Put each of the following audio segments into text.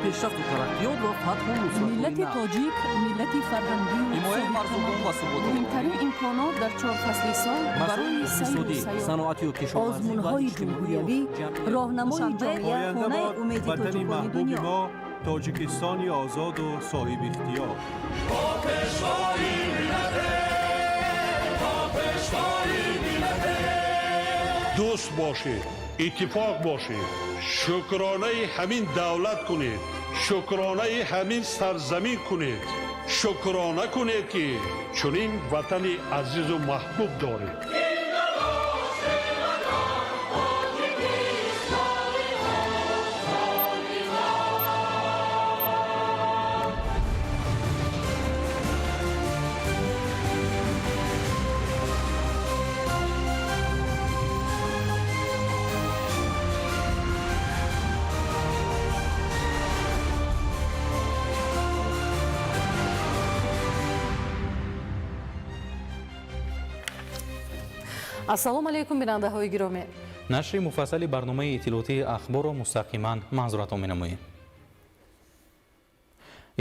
پیشرفت و ترقیات و فتح و نصرت و ملت اینا. تاجیک ملت فرهنگی و حمایت مردم و ثبات مهمترین امکانات در 4 فصل سال برای سیر و اقتصادی، سیاحت، صنعتی و کشاورزی و آزمون‌های اجتماعی و جمهوریوی، جمعیت. راهنمای جامعه آینده خانه باد امید وطن تاجیکان محبوب دنیا. ما تاجیکستانی آزاد و صاحب اختیار. دوست باشید، اتفاق باشید، شکرانه همین دولت کنید، شکرانه همین سرزمین کنید، شکرانه کنید که چنین وطن عزیز و محبوب دارید. ассалому алайкум бинандаҳои гиромӣ. нашри муфассали барномаи иттилоотии ахборро мустақиман маъзуратон менамоем.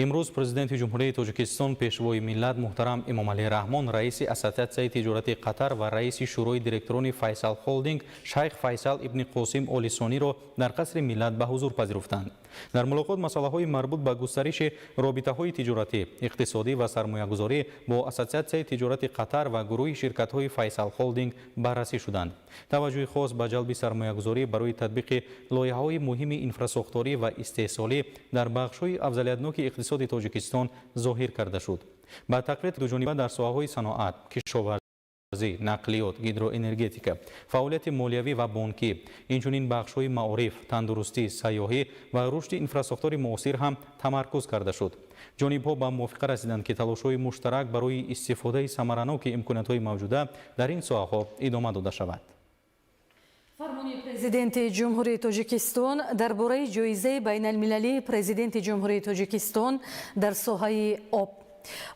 имрӯз президенти ҷумҳурияи тоҷикистон пешвои миллат муҳтарам эмомалӣ раҳмон, раиси ассотсиатсияи тиҷорати қатар ва раиси шӯрои директорони файсал холдинг шайх файсал ибни қосим олисониро дар қасри миллат ба ҳузур пазируфтанд. дар мулоқот масъалаҳои марбут ба густариши робитаҳои тиҷоратӣ, иқтисодӣ ва сармоягузорӣ бо ассотсиатсияи тиҷорати қатар ва гурӯҳи ширкатҳои файсал холдинг баррасӣ шуданд. таваҷҷӯҳи хос ба ҷалби сармоягузорӣ барои татбиқи лоиҳаҳои муҳими инфраструктурӣ ва истеҳсолӣ дар бахшҳои афзалиятноки иқтисоди тоҷикистон зоҳир карда шуд. ба тақвият дуҷониба дар соҳаҳои саноат, кишоварзӣ, нақлиёт, гидроэнергетика, фаъолияти молиявӣ ва бонкӣ, инчунин бахшҳои маориф, тандурустӣ, сайёҳӣ ва рушди инфраструктураи муосир ҳам тамаркуз карда шуд. ҷонибҳо ба мувофиқа расиданд ки талошҳои муштарак барои истифодаи самараноки имкониятҳои мавҷуда дар ин соҳаҳо идома дода шавад. фармони президенти ҷумҳурии тоҷикистон дар бораи ҷоизаи байналмилалии президенти ҷумҳурии тоҷикистон дар соҳаи об.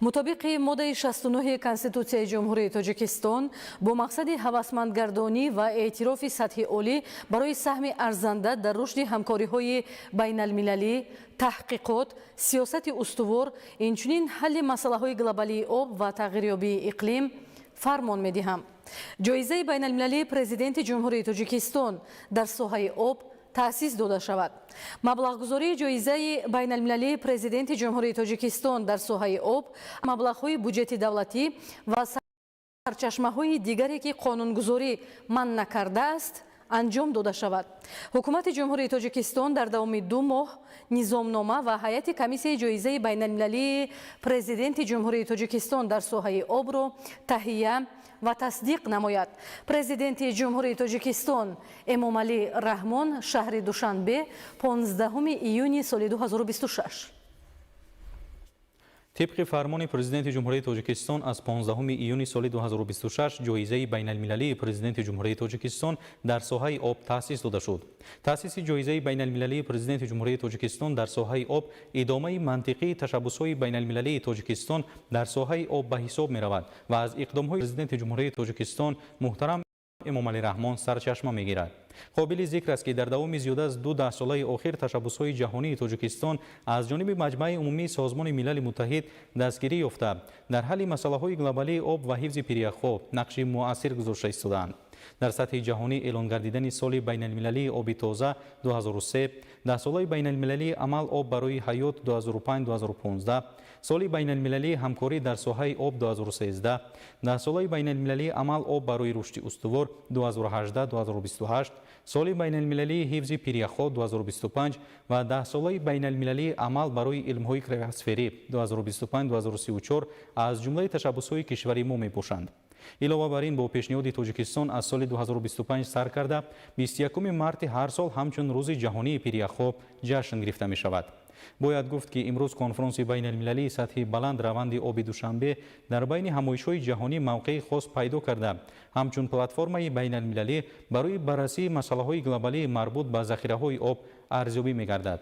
мутобиқи моддаи 69 конститутсияи ҷумҳурии тоҷикистон бо мақсади ҳавасмандгардонӣ ва эътирофи сатҳи олӣ барои саҳми арзанда дар рушди ҳамкориҳои байналмилалӣ, таҳқиқот, сиёсати устувор, инчунин ҳалли масъалаҳои глобалии об ва тағйирёбии иқлим фармон медиҳам. ҷоизаи байналмилалии президенти ҷумҳурии тоҷикистон дар соҳаи об таъсис дода шавад. маблағгузории ҷоизаи байналмилалии президенти ҷумҳурии тоҷикистон дар соҳаи об, маблағҳои буҷети давлатӣ ва сарчашмаҳои дигаре ки қонунгузорӣ манъ накардааст анҷом дода шавад. ҳукумати ҷумҳурии тоҷикистон дар давоми 2 моҳ низомнома ва ҳайати комиссияи ҷоизаи байналмилалии президенти ҷумҳурии тоҷикистон дар соҳаи обро таҳия ва тасдиқ намояд. президенти ҷумҳурии тоҷикистон эмомалӣ раҳмон шаҳри душанбе 15 июни соли 2026. طبق فرمان پرزیدنت جمهوری تاجیکستان از 15 ایون سال 2026 جایزه بین‌المللی پرزیدنت جمهوری تاجیکستان در ساحه آب تأسیس داده شد. تأسیس جایزه بین‌المللی پرزیدنت جمهوری تاجیکستان در ساحه آب ادامه منطقی تشبس‌های بین‌المللی تاجیکستان در ساحه آب به حساب می‌رود و از اقدام‌های پرزیدنت جمهوری تاجیکستان محترم امامعلی رحمان سرچشمه می‌گیرد. قابل ذکر است که در دوام زیاده از 2 ساله اخیر تشبس‌های جهانی تاجیکستان از جانب مجمع عمومی سازمان ملل متحد دستگیری یافته در حل مسائل گلوبالی آب و حفظ پریخ‌ها نقش مؤثر گذاشته ایستادند. در سطح جهانی اعلان گردیدن سال بین‌المللی آب تازه 2003، 10 ساله بین‌المللی عمل آب برای حیات 2005-2015، سال بین‌المللی همکاری در ساحه آب 2013، 10 ساله بین‌المللی عمل آب برای رشد استوار 2018-2028، سال بین‌المللی حفظ پریخ‌ها 2025 و 10 ساله بین‌المللی عمل برای علم‌های کریوسفری 2025-2034 از جمله تشبس‌های کشوری ما می‌باشند. علاوه بر این با پیشنهاد تاجیکستان از سال 2025 سر کرده 21 مارت هر سال همچون روز جهانی پریخ‌ها جشن گرفته می شود. باید گفت که امروز کنفرانس بین المللی سطح بلند روند آب دوشنبه در بین همایش‌های جهانی موقع خاص پیدا کرده، همچون پلتفرم بین المللی برای بررسی مسائل گلوبالی مربوط به ذخیره‌های آب ارزیابی می‌گردد.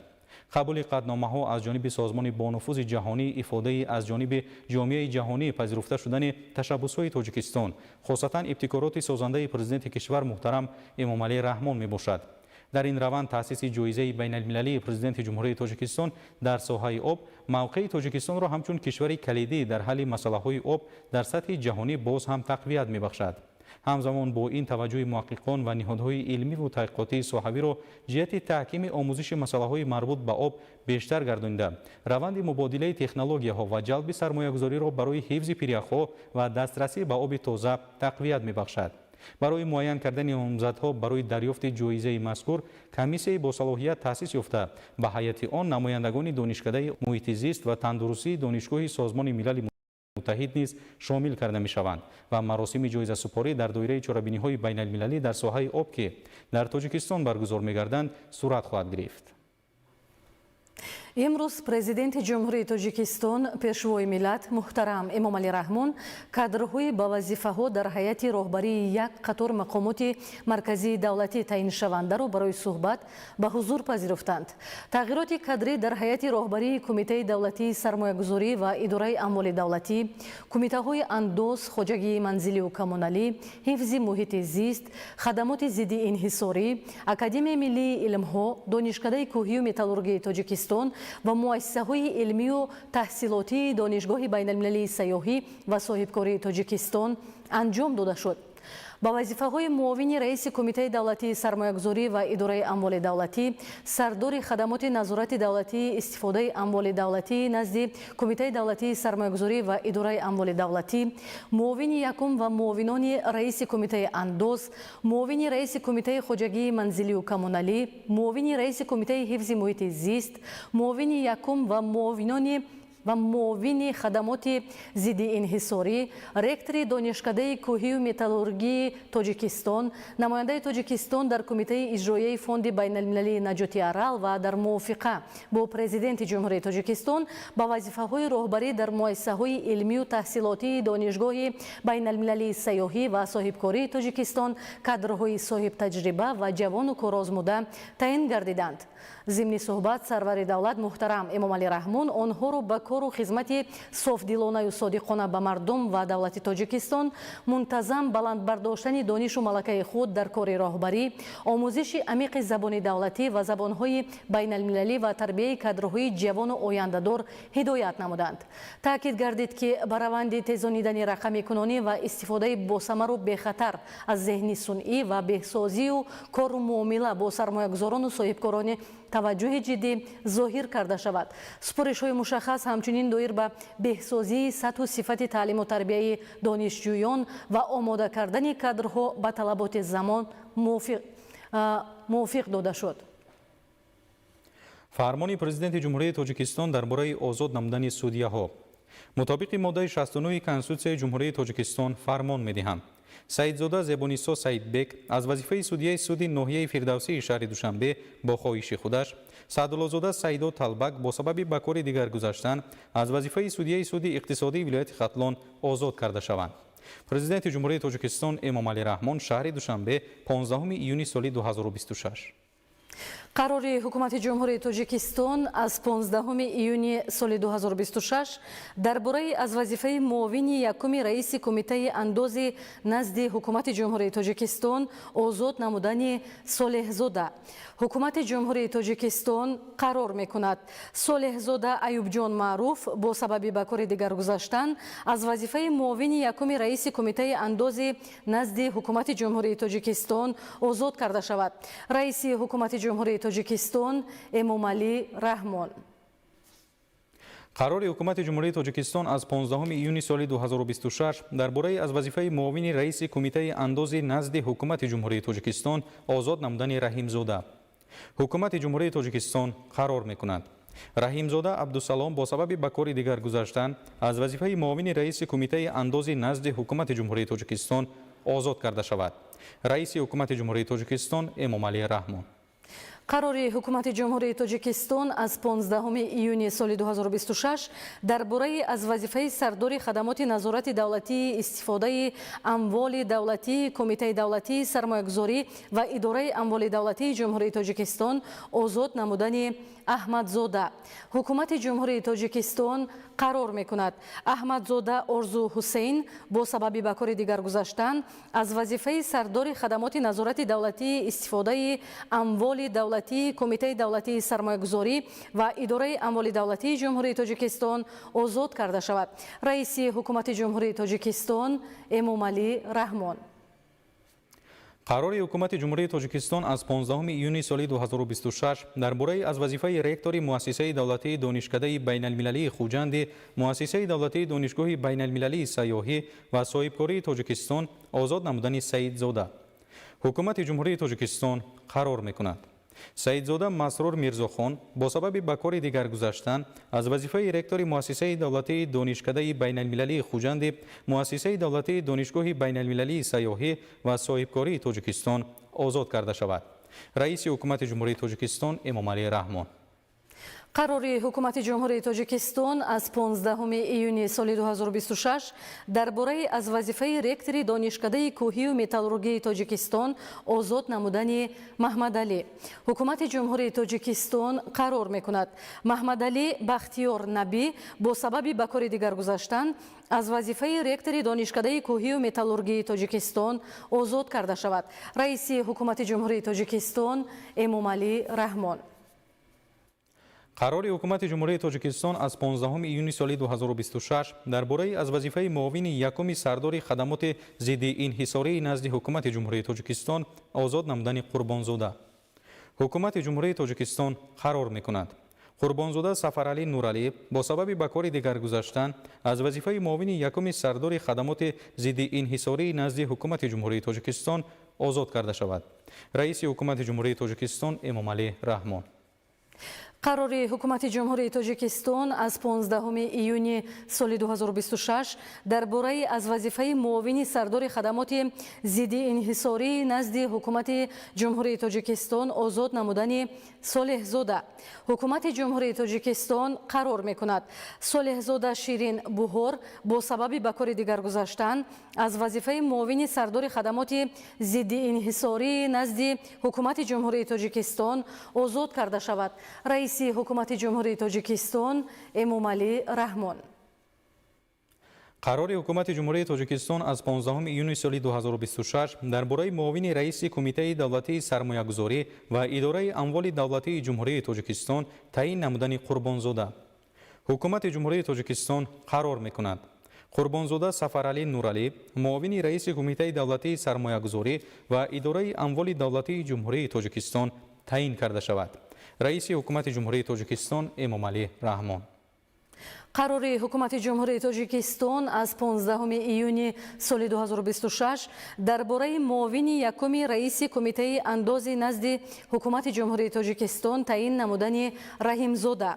قبول قطعنامه‌ها از جانب سازمان بانفوذ جهانی افاده از جانب جامعه جهانی پذیرفته شدن تشبس‌های تاجیکستان، خاصتا ابتکارات سازنده پرزیدنت کشور محترم امامعلی رحمان میباشد. در این روند تأسیس جایزه بین المللی پرزیدنت جمهوری تاجیکستان در ساحه آب موقع تاجیکستان را همچون کشوری کلیدی در حل مسائل آب در سطح جهانی باز هم تقویت می‌بخشد. همزمان با این توجه محققان و نهادهای علمی و تحقیقاتی صحابی را جهت تحکیم آموزش مسائل مربوط به آب بیشتر گردانیده، روند مبادله تکنولوژی‌ها و جلب سرمایه‌گذاری را برای حفظ پریخ‌ها و دسترسی به آب تازه تقویت می‌بخشد. برای معین کردن نامزدها برای دریافت جایزه مذکور کمیسیون با صلاحیت تأسیس یافته به هیئت آن نمایندگان دانشکده محیط زیست و تندرستی دانشگاه سازمان ملل متحد نیز شامل کرده می شوند و مراسم جایزه سپاری در دایره چاره‌بینی‌های بین المللی در ساحه آب که در تاجیکستان برگزار می گردند صورت خواهد گرفت. امروز президент ҷумҳурии тоҷикистон пешвои миллат муҳтарам эмомалӣ раҳмон кадрҳои ба вазифаҳо дар ҳайати роҳбарии як қатор мақомоти марказии давлатӣ таъиншавандаро барои суҳбат ба ҳузур пазируфтанд. тағйироти кадрӣ дар ҳайати роҳбарии кумитаи давлатии сармоягузорӣ ва идораи амволи давлатӣ, кумитаҳои андоз, хоҷагии манзилию коммуналӣ, ҳифзи муҳити зист, хадамоти зидди инҳисорӣ, академияи миллии илмҳо, донишкадаи кӯҳию металлургии тоҷикистон ва муассисаҳои илмию таҳсилотии донишгоҳи байналмилалии сайёҳӣ ва соҳибкории тоҷикистон анҷом дода шуд. ба вазифаҳои муовини раиси кумитаи давлатии сармоягузорӣ ва идораи амволи давлатӣ, сардори хадамоти назорати давлатии истифодаи амволи давлатӣ назди кумитаи давлатии сармоягузорӣ ва идораи амволи давлатӣ, муовини якум ва муовинони раиси кумитаи андоз, муовини раиси кумитаи хоҷагии манзилию коммуналӣ, муовини раиси кумитаи ҳифзи муҳити зист, муовини якум ва муовини хадамоти зидди инҳисорӣ, ректори донишкадаи кӯҳию металлургии тоҷикистон, намояндаи тоҷикистон дар кумитаи иҷроияи фонди байналмилалии наҷоти арал ва дар мувофиқа бо президенти ҷумҳурии тоҷикистон ба вазифаҳои роҳбарӣ дар муассисаҳои илмию таҳсилотии донишгоҳи байналмилалии сайёҳӣ ва соҳибкории тоҷикистон кадрҳои соҳибтаҷриба ва ҷавону корозмуда таъин гардиданд. зимни суҳбат сарвари давлат муҳтарам эмомалӣ раҳмон онҳоро ба кору хизмати софдилонаю содиқона ба мардум ва давлати тоҷикистон, мунтазам баландбардоштани донишу малакаи худ дар кори роҳбарӣ, омӯзиши амиқи забони давлатӣ ва забонҳои байналмилалӣ ва тарбияи кадрҳои ҷавону ояндадор ҳидоят намуданд. таъкид гардид ки ба раванди тезонидани рақамикунонӣ ва истифодаи босамару бехатар аз зеҳни сунъӣ ва беҳсозию кору муомила бо сармоягузорону соҳибкорони таваҷҷӯҳи ҷиддӣ зоҳир карда шавад. супоришҳои мушаххас ҳамчунин доир ба беҳсозии сатҳу сифати таълиму тарбияи донишҷӯён ва омода кардани кадрҳо ба талаботи замон мувофиқ дода шуд. фармони президенти ҷумҳурии тоҷикистон дар бораи озод намудани судяҳо мутобиқи моддаи 69 конститутсияи ҷумҳурии тоҷикистон фармон медиҳанд. саидзода зебонисо саидбек аз вазифаи судияи суди ноҳияи фирдавсии шаҳри душанбе бо хоҳиши худаш, саъдуллозода саидо талбак бо сабаби ба кори дигар гузаштан аз вазифаи судияи суди иқтисодии вилояти хатлон озод карда шаванд. президенти ҷумҳурии тоҷикистон эмомалӣ раҳмон шаҳри душанбе 15 июни соли 2026 қарори ҳукумати ҷумҳурии тоҷикистон аз 15 июни соли 2026 дар бораи аз вазифаи муовини якуми раиси кумитаи андози назди ҳукумати ҷумҳурии тоҷикистон озод намудани солеҳзода. ҳукумати ҷумҳурии тоҷикистон қарор мекунад солеҳзода аюбҷон маъруф бо сабаби ба кори дигар гузаштан аз вазифаи муовини якуми раиси кумитаи андози назди ҳукумати ҷумҳурии тоҷикистон озод карда шавад. раиси ҳукумати ҷумҳурии тоҷикистон эмомалӣ раҳмон. қарори ҳукумати ҷумҳурии тоҷикистон аз 15 июни соли 2026 дар бораи аз вазифаи муовини раиси кумитаи андози назди ҳукумати ҷумҳурии тоҷикистон озод намудани раҳимзода. ҳукумати ҷумҳурии тоҷикистон қарор мекунад раҳимзода абдусалом бо сабаби ба кори дигар гузаштан аз вазифаи муовини раиси кумитаи андози назди ҳукумати ҷумҳурии тоҷикистон озод карда шавад. раиси ҳукумати ҷумҳурии тоҷикистон эмомалӣ раҳмон. қарори ҳукумати ҷумҳурии тоҷикистон аз 15 июни соли 2026 дар бораи аз вазифаи сардори хадамоти назорати давлатии истифодаи амволи давлатии кумитаи давлатии сармоягузорӣ ва идораи амволи давлатии ҷумҳурии тоҷикистон озод намудани аҳмадзода. ҳукумати ҷумҳурии тоҷикистон қарор мекунад. Аҳмадзода Орзу Ҳусейн бо сабаби ба кори дигар гузаштан аз вазифаи сардори хадамоти назорати давлатии истифодаи амволи давлатии Кумитаи давлатии сармоягузорӣ ва идораи амволи давлатии Ҷумҳурии Тоҷикистон озод карда шавад. Раиси ҳукумати Ҷумҳурии Тоҷикистон Эмомалӣ Раҳмон. қарори ҳукумати ҷумҳурии тоҷикистон аз 15 июни соли 2026 дар бораи аз вазифаи ректори муассисаи давлатии донишкадаи байналмилалии Хуҷанди, муассисаи давлатии донишгоҳи байналмилалии сайёҳӣ ва соҳибкории Тоҷикистон озод намудани Саидзода. ҳукумати ҷумҳурии тоҷикистон қарор мекунад Саидзода Масрур Мирзохон бо сабаби ба кори дигар гузаштан аз вазифаи ректори муассисаи давлатии донишкадаи байналмилалии Хуҷанди, муассисаи давлатии донишгоҳи байналмилалии сайёҳӣ ва соҳибкории Тоҷикистон озод карда шавад. Раиси ҳукумати ҷумҳурии Тоҷикистон Эмомалӣ Раҳмон. Қарори ҳукумати Ҷумҳурии Тоҷикистон аз 15 июни соли 2026 дар бораи аз вазифаи ректори донишкадаи кӯҳию металлургии Тоҷикистон озод намудани Маҳмадалӣ. ҳукумати Ҷумҳурии Тоҷикистон қарор мекунад Маҳмадалӣ Бахтиёр Набӣ бо сабаби ба кори дигар гузаштан аз вазифаи ректори донишкадаи кӯҳию металлургии Тоҷикистон озод карда шавад. Раиси ҳукумати Ҷумҳурии Тоҷикистон Эмомалӣ Раҳмон. қарори ҳукумати ҷумҳурии тоҷикистон аз 15 июни соли 2026 дар бораи аз вазифаи муовини якуми сардори хадамоти зидди инҳисории назди ҳукумати ҷумҳурии тоҷикистон озод намудани Қурбонзода. ҳукумати ҷумҳурии тоҷикистон қарор мекунад Қурбонзода Сафаралӣ Нуралӣ бо сабаби ба кори дигар гузаштан аз вазифаи муовини якуми сардори хадамоти зидди инҳисории назди ҳукумати ҷумҳурии тоҷикистон озод карда шавад. Раиси ҳукумати ҷумҳурии тоҷикистон Эмомалӣ Раҳмон. қарори ҳукумати ҷумҳурии Тоҷикистон аз 15 июни соли 2026 дар бораи аз вазифаи муовини сардори хадамоти зидди инҳисории назди ҳукумати ҷумҳурии Тоҷикистон озод намудани Солеҳзода. ҳукумати ҷумҳурии Тоҷикистон қарор мекунад Солеҳзода Ширин Буҳор бо сабаби ба кори дигар гузаштан аз вазифаи муовини сардори хадамоти зидди инҳисории назди ҳукумати ҷумҳурии Тоҷикистон озод карда шавад. Раиси ҳукумати ҷумҳурии Тоҷикистон Эмомалӣ Раҳмон. қарори ҳукумати ҷумҳурии тоҷикистон аз 15 июни соли 2026 дар бораи муовини раиси Кумитаи давлатии сармоягузорӣ ва идораи амволи давлатии ҷумҳурии тоҷикистон таъин намудани Қурбонзода. ҳукумати ҷумҳурии тоҷикистон қарор мекунад Қурбонзода Сафаралӣ Нуралӣ, муовини раиси Кумитаи давлатии сармоягузорӣ ва идораи амволи давлатии ҷумҳурии тоҷикистон таъин карда шавад. раиси ҳукумати ҷумҳурии тоҷикистон Эмомалӣ Раҳмон. қарори ҳукумати ҷумҳурии Тоҷикистон аз 15 июни соли 2026 дар бораи муовини якуми раиси Кумитаи андози назди ҳукумати ҷумҳурии Тоҷикистон таъин намудани Раҳимзода.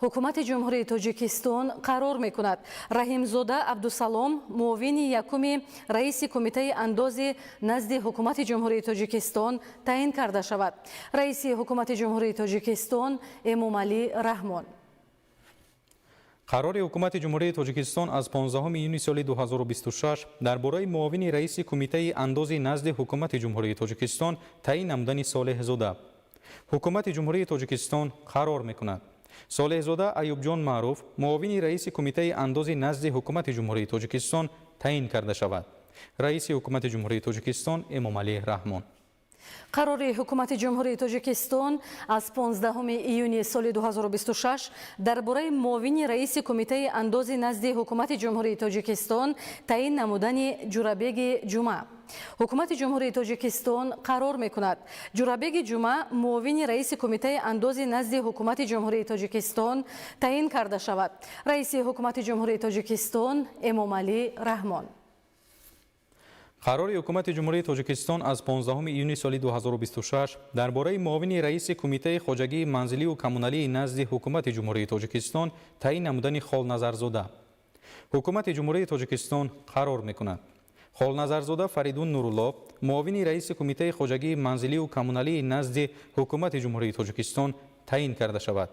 ҳукумати ҷумҳурии Тоҷикистон қарор мекунад Раҳимзода Абдусалом муовини якуми раиси Кумитаи андози назди ҳукумати ҷумҳурии Тоҷикистон таъин карда шавад. раиси ҳукумати ҷумҳурии Тоҷикистон Эмомалӣ Раҳмон. қарори ҳукумати ҷумҳурии тоҷикистон аз 15 июни соли 2026 дар бораи муовини раиси Кумитаи андози назди ҳукумати ҷумҳурии тоҷикистон таъин намудани Солеҳзода. ҳукумати ҷумҳурии тоҷикистон қарор мекунад Солеҳзода Аюбҷон Маъруф, муовини раиси Кумитаи андози назди ҳукумати ҷумҳурии тоҷикистон таъин карда шавад. раиси ҳукумати ҷумҳурии тоҷикистон Эмомалӣ Раҳмон. қарори ҳукумати ҷумҳурии Тоҷикистон аз 15 июни соли 2026 дар бораи муовини раиси Кумитаи андози назди ҳукумати ҷумҳурии Тоҷикистон таъин намудани Ҷурабеги Ҷума. ҳукумати ҷумҳурии Тоҷикистон қарор мекунад Ҷурабеги Ҷума муовини раиси Кумитаи андози назди ҳукумати ҷумҳурии Тоҷикистон таъин карда шавад. раиси ҳукумати ҷумҳурии Тоҷикистон Эмомалӣ Раҳмон. қарори ҳукумати ҷумҳурии тоҷикистон аз 15 июни соли 2026 дар бораи муовини раиси Кумитаи хоҷагии манзилию коммуналии назди ҳукумати ҷумҳурии тоҷикистон таъин намудани Холназарзода. ҳукумати ҷумҳурии тоҷикистон қарор мекунад Холназарзода Фаридун Нурулло, муовини раиси Кумитаи хоҷагии манзилию коммуналии назди ҳукумати ҷумҳурии тоҷикистон таъин карда шавад.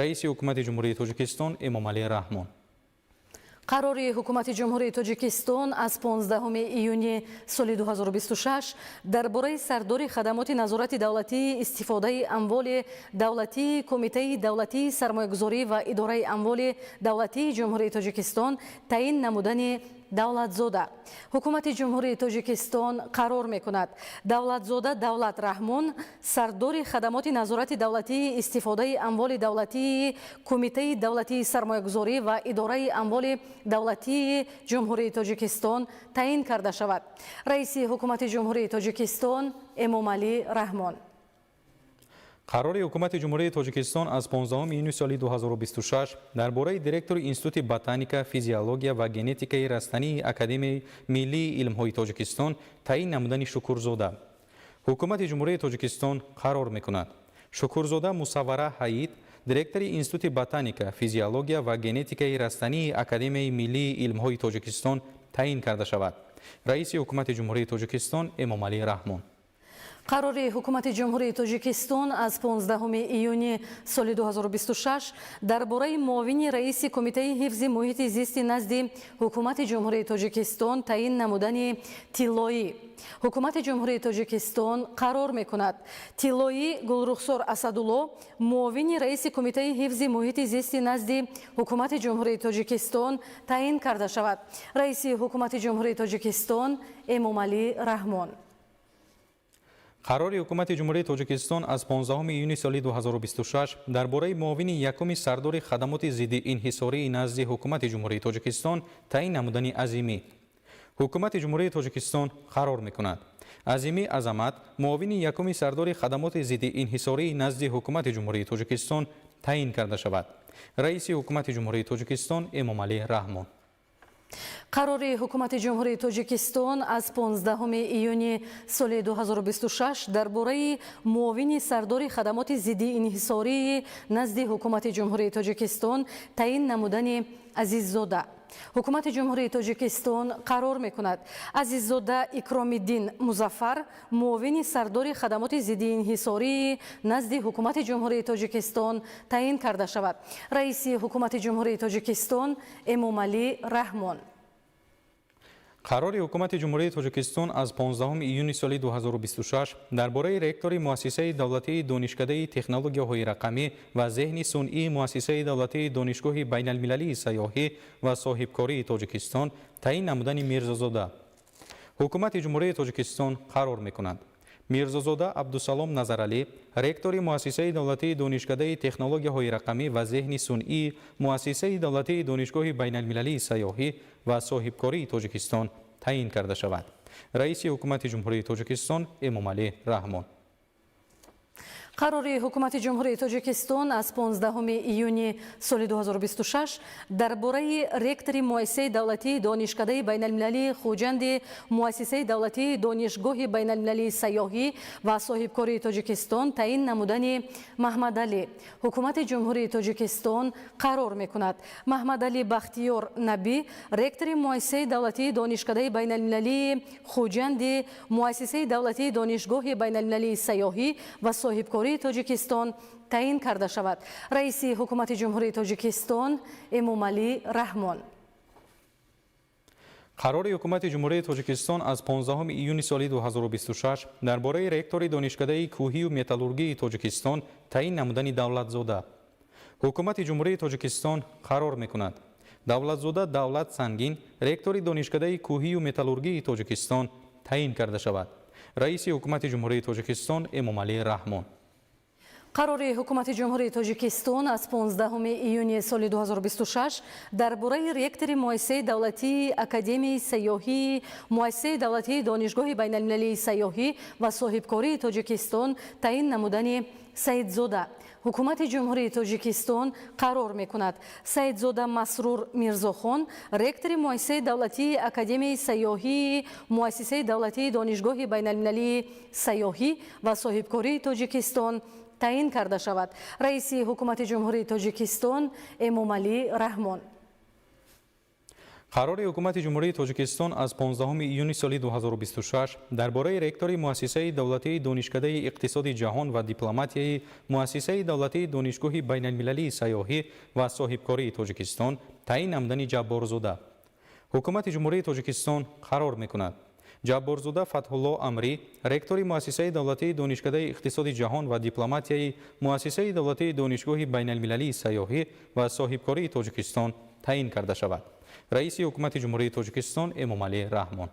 раиси ҳукумати ҷумҳурии тоҷикистон Эмомалӣ Раҳмон. қарори ҳукумати ҷумҳурии тоҷикистон аз 15 июни соли 2026 дар бораи сардори хадамоти назорати давлатии истифодаи амволи давлатии Кумитаи давлатии сармоягузорӣ ва идораи амволи давлатии ҷумҳурии тоҷикистон таъин намудани давлатзода. ҳукумати ҷумҳурии тоҷикистон қарор мекунад давлатзода Давлат Раҳмон сардори хадамоти назорати давлатии истифодаи амволи давлатии Кумитаи давлатии сармоягузорӣ ва идораи амволи давлатии ҷумҳурии тоҷикистон таъин карда шавад. раиси ҳукумати ҷумҳурии тоҷикистон Эмомалӣ Раҳмон. қарори ҳукумати ҷумҳурии тоҷикистон аз 15 июни соли 2026 дар бораи директори Институти ботаника, физиология ва генетикаи растании Академияи миллии илмҳои Тоҷикистон таъин намудани Шукурзода. ҳукумати ҷумҳурии тоҷикистон қарор мекунад Шукурзода Мусаввара Ҳаид директори Институти ботаника, физиология ва генетикаи растании Академияи миллии илмҳои Тоҷикистон таъин карда шавад. раиси ҳукумати ҷумҳурии тоҷикистон Эмомалӣ Раҳмон. қарори ҳукумати ҷумҳурии тоҷикистон аз 15 июни соли 2026 дар бораи муовини раиси Кумитаи ҳифзи муҳити зисти назди ҳукумати ҷумҳурии тоҷикистон таъин намудани Тиллоӣ. ҳукумати ҷумҳурии тоҷикистон қарор мекунад Тиллоӣ Гулрухсор Асадулло муовини раиси Кумитаи ҳифзи муҳити зисти назди ҳукумати ҷумҳурии тоҷикистон таъин карда шавад. раиси ҳукумати ҷумҳурии тоҷикистон Эмомалӣ Раҳмон. қарори ҳукумати ҷумҳурии тоҷикистон аз 15 июни соли 2026 дар бораи муовини якуми сардори хадамоти зидди инҳисории назди ҳукумати ҷумҳурии тоҷикистон таъин намудани Азимӣ. ҳукумати ҷумҳурии тоҷикистон қарор мекунад Азимӣ Азамат муовини якуми сардори хадамоти зидди инҳисории назди ҳукумати ҷумҳурии тоҷикистон таъин карда шавад. раиси ҳукумати ҷумҳурии тоҷикистон Эмомалӣ Раҳмон. қарори ҳукумати ҷумҳурии тоҷикистон аз 15 июни соли 2026 дар бораи муовини сардори хадамоти зидди инҳисории назди ҳукумати ҷумҳурии тоҷикистон таъин намудани Азиззода. ҳукумати ҷумҳурии тоҷикистон қарор мекунад Азиззода Икромиддин Музаффар муовини сардори хадамоти зидди инҳисории назди ҳукумати ҷумҳурии тоҷикистон таъин карда шавад. раиси ҳукумати ҷумҳурии тоҷикистон Эмомалӣ Раҳмон. қарори ҳукумати ҷумҳурии тоҷикистон аз 15 июни соли 2026 дар бораи ректори муассисаи давлатии донишкадаи технологияҳои рақамӣ ва зеҳни сунъии муассисаи давлатии донишгоҳи байналмилалии сайёҳӣ ва соҳибкории Тоҷикистон таъин намудани Мирзозода. ҳукумати ҷумҳурии тоҷикистон қарор мекунад Мирзозода Абдусалом Назаралӣ ректори муассисаи давлатии донишкадаи технологияҳои рақамӣ ва зеҳни сунъии муассисаи давлатии донишгоҳи байналмилалии сайёҳӣ ва соҳибкории Тоҷикистон таъин карда шавад. раиси ҳукумати ҷумҳурии тоҷикистон Эмомалӣ Раҳмон. қарори ҳукумати ҷумҳурии тоҷикистон аз 15 июни соли 2026 дар бораи ректори муассисаи давлатии донишкадаи байналмилалии хуҷанди муассисаи давлатии донишгоҳи байналмилалии сайёҳӣ ва соҳибкории Тоҷикистон таъин намудани Маҳмадалӣ. ҳукумати ҷумҳурии тоҷикистон қарор мекунад Маҳмадалӣ Бахтиёр Набӣ ректори муассисаи давлатии донишкадаи байналмилалии хуҷанди муассисаи давлатии донишгоҳи байналмилалии сайёҳӣ ва соҳибкории Тоҷикистон таъин карда шавад. раиси ҳукумати ҷумҳурии тоҷикистон Эмомалӣ Раҳмон. қарори ҳукумати ҷумҳурии тоҷикистон аз 15 июни соли 2026 дар бораи ректори донишкадаи кӯҳию металлургии Тоҷикистон таъин намудани Давлатзода. ҳукумати ҷумҳурии тоҷикистон қарор мекунад Давлатзода Давлат Сангин ректори донишкадаи кӯҳию металлургии Тоҷикистон таъин карда шавад. раиси ҳукумати ҷумҳурии тоҷикистон Эмомалӣ Раҳмон. қарори ҳукумати ҷумҳурии тоҷикистон аз 15 июни соли 2026 дар бораи ректори муассисаи давлатии Академияи сайёҳии муассисаи давлатии донишгоҳи байналмилалии сайёҳӣ ва соҳибкории Тоҷикистон таъин намудани Саидзода. ҳукумати ҷумҳурии тоҷикистон қарор мекунад Саидзода Масрур Мирзохон ректори муассисаи давлатии Академияи сайёҳии муассисаи давлатии донишгоҳи байналмилалии сайёҳӣ ва соҳибкории Тоҷикистон таъин карда шавад. раиси ҳукумати ҷумҳурии тоҷикистон Эмомалӣ Раҳмон. қарори ҳукумати ҷумҳурии тоҷикистон аз 15 июни соли 2026 дар бораи ректори муассисаи давлатии донишкадаи иқтисоди ҷаҳон ва дипломатияи муассисаи давлатии донишгоҳи байналмилалии сайёҳӣ ва соҳибкории тоҷикистон таъин намудани ҷабборзода. ҳукумати ҷумҳурии тоҷикистон қарор мекунад ҷабборзода Фатҳулло Амрӣ, ректори муассисаи давлатии донишкадаи иқтисоди ҷаҳон ва дипломатияи муассисаи давлатии донишгоҳи байналмилалии сайёҳӣ ва соҳибкории тоҷикистон таъин карда шавад. раиси ҳукумати ҷумҳурии тоҷикистон Эмомалӣ Раҳмон.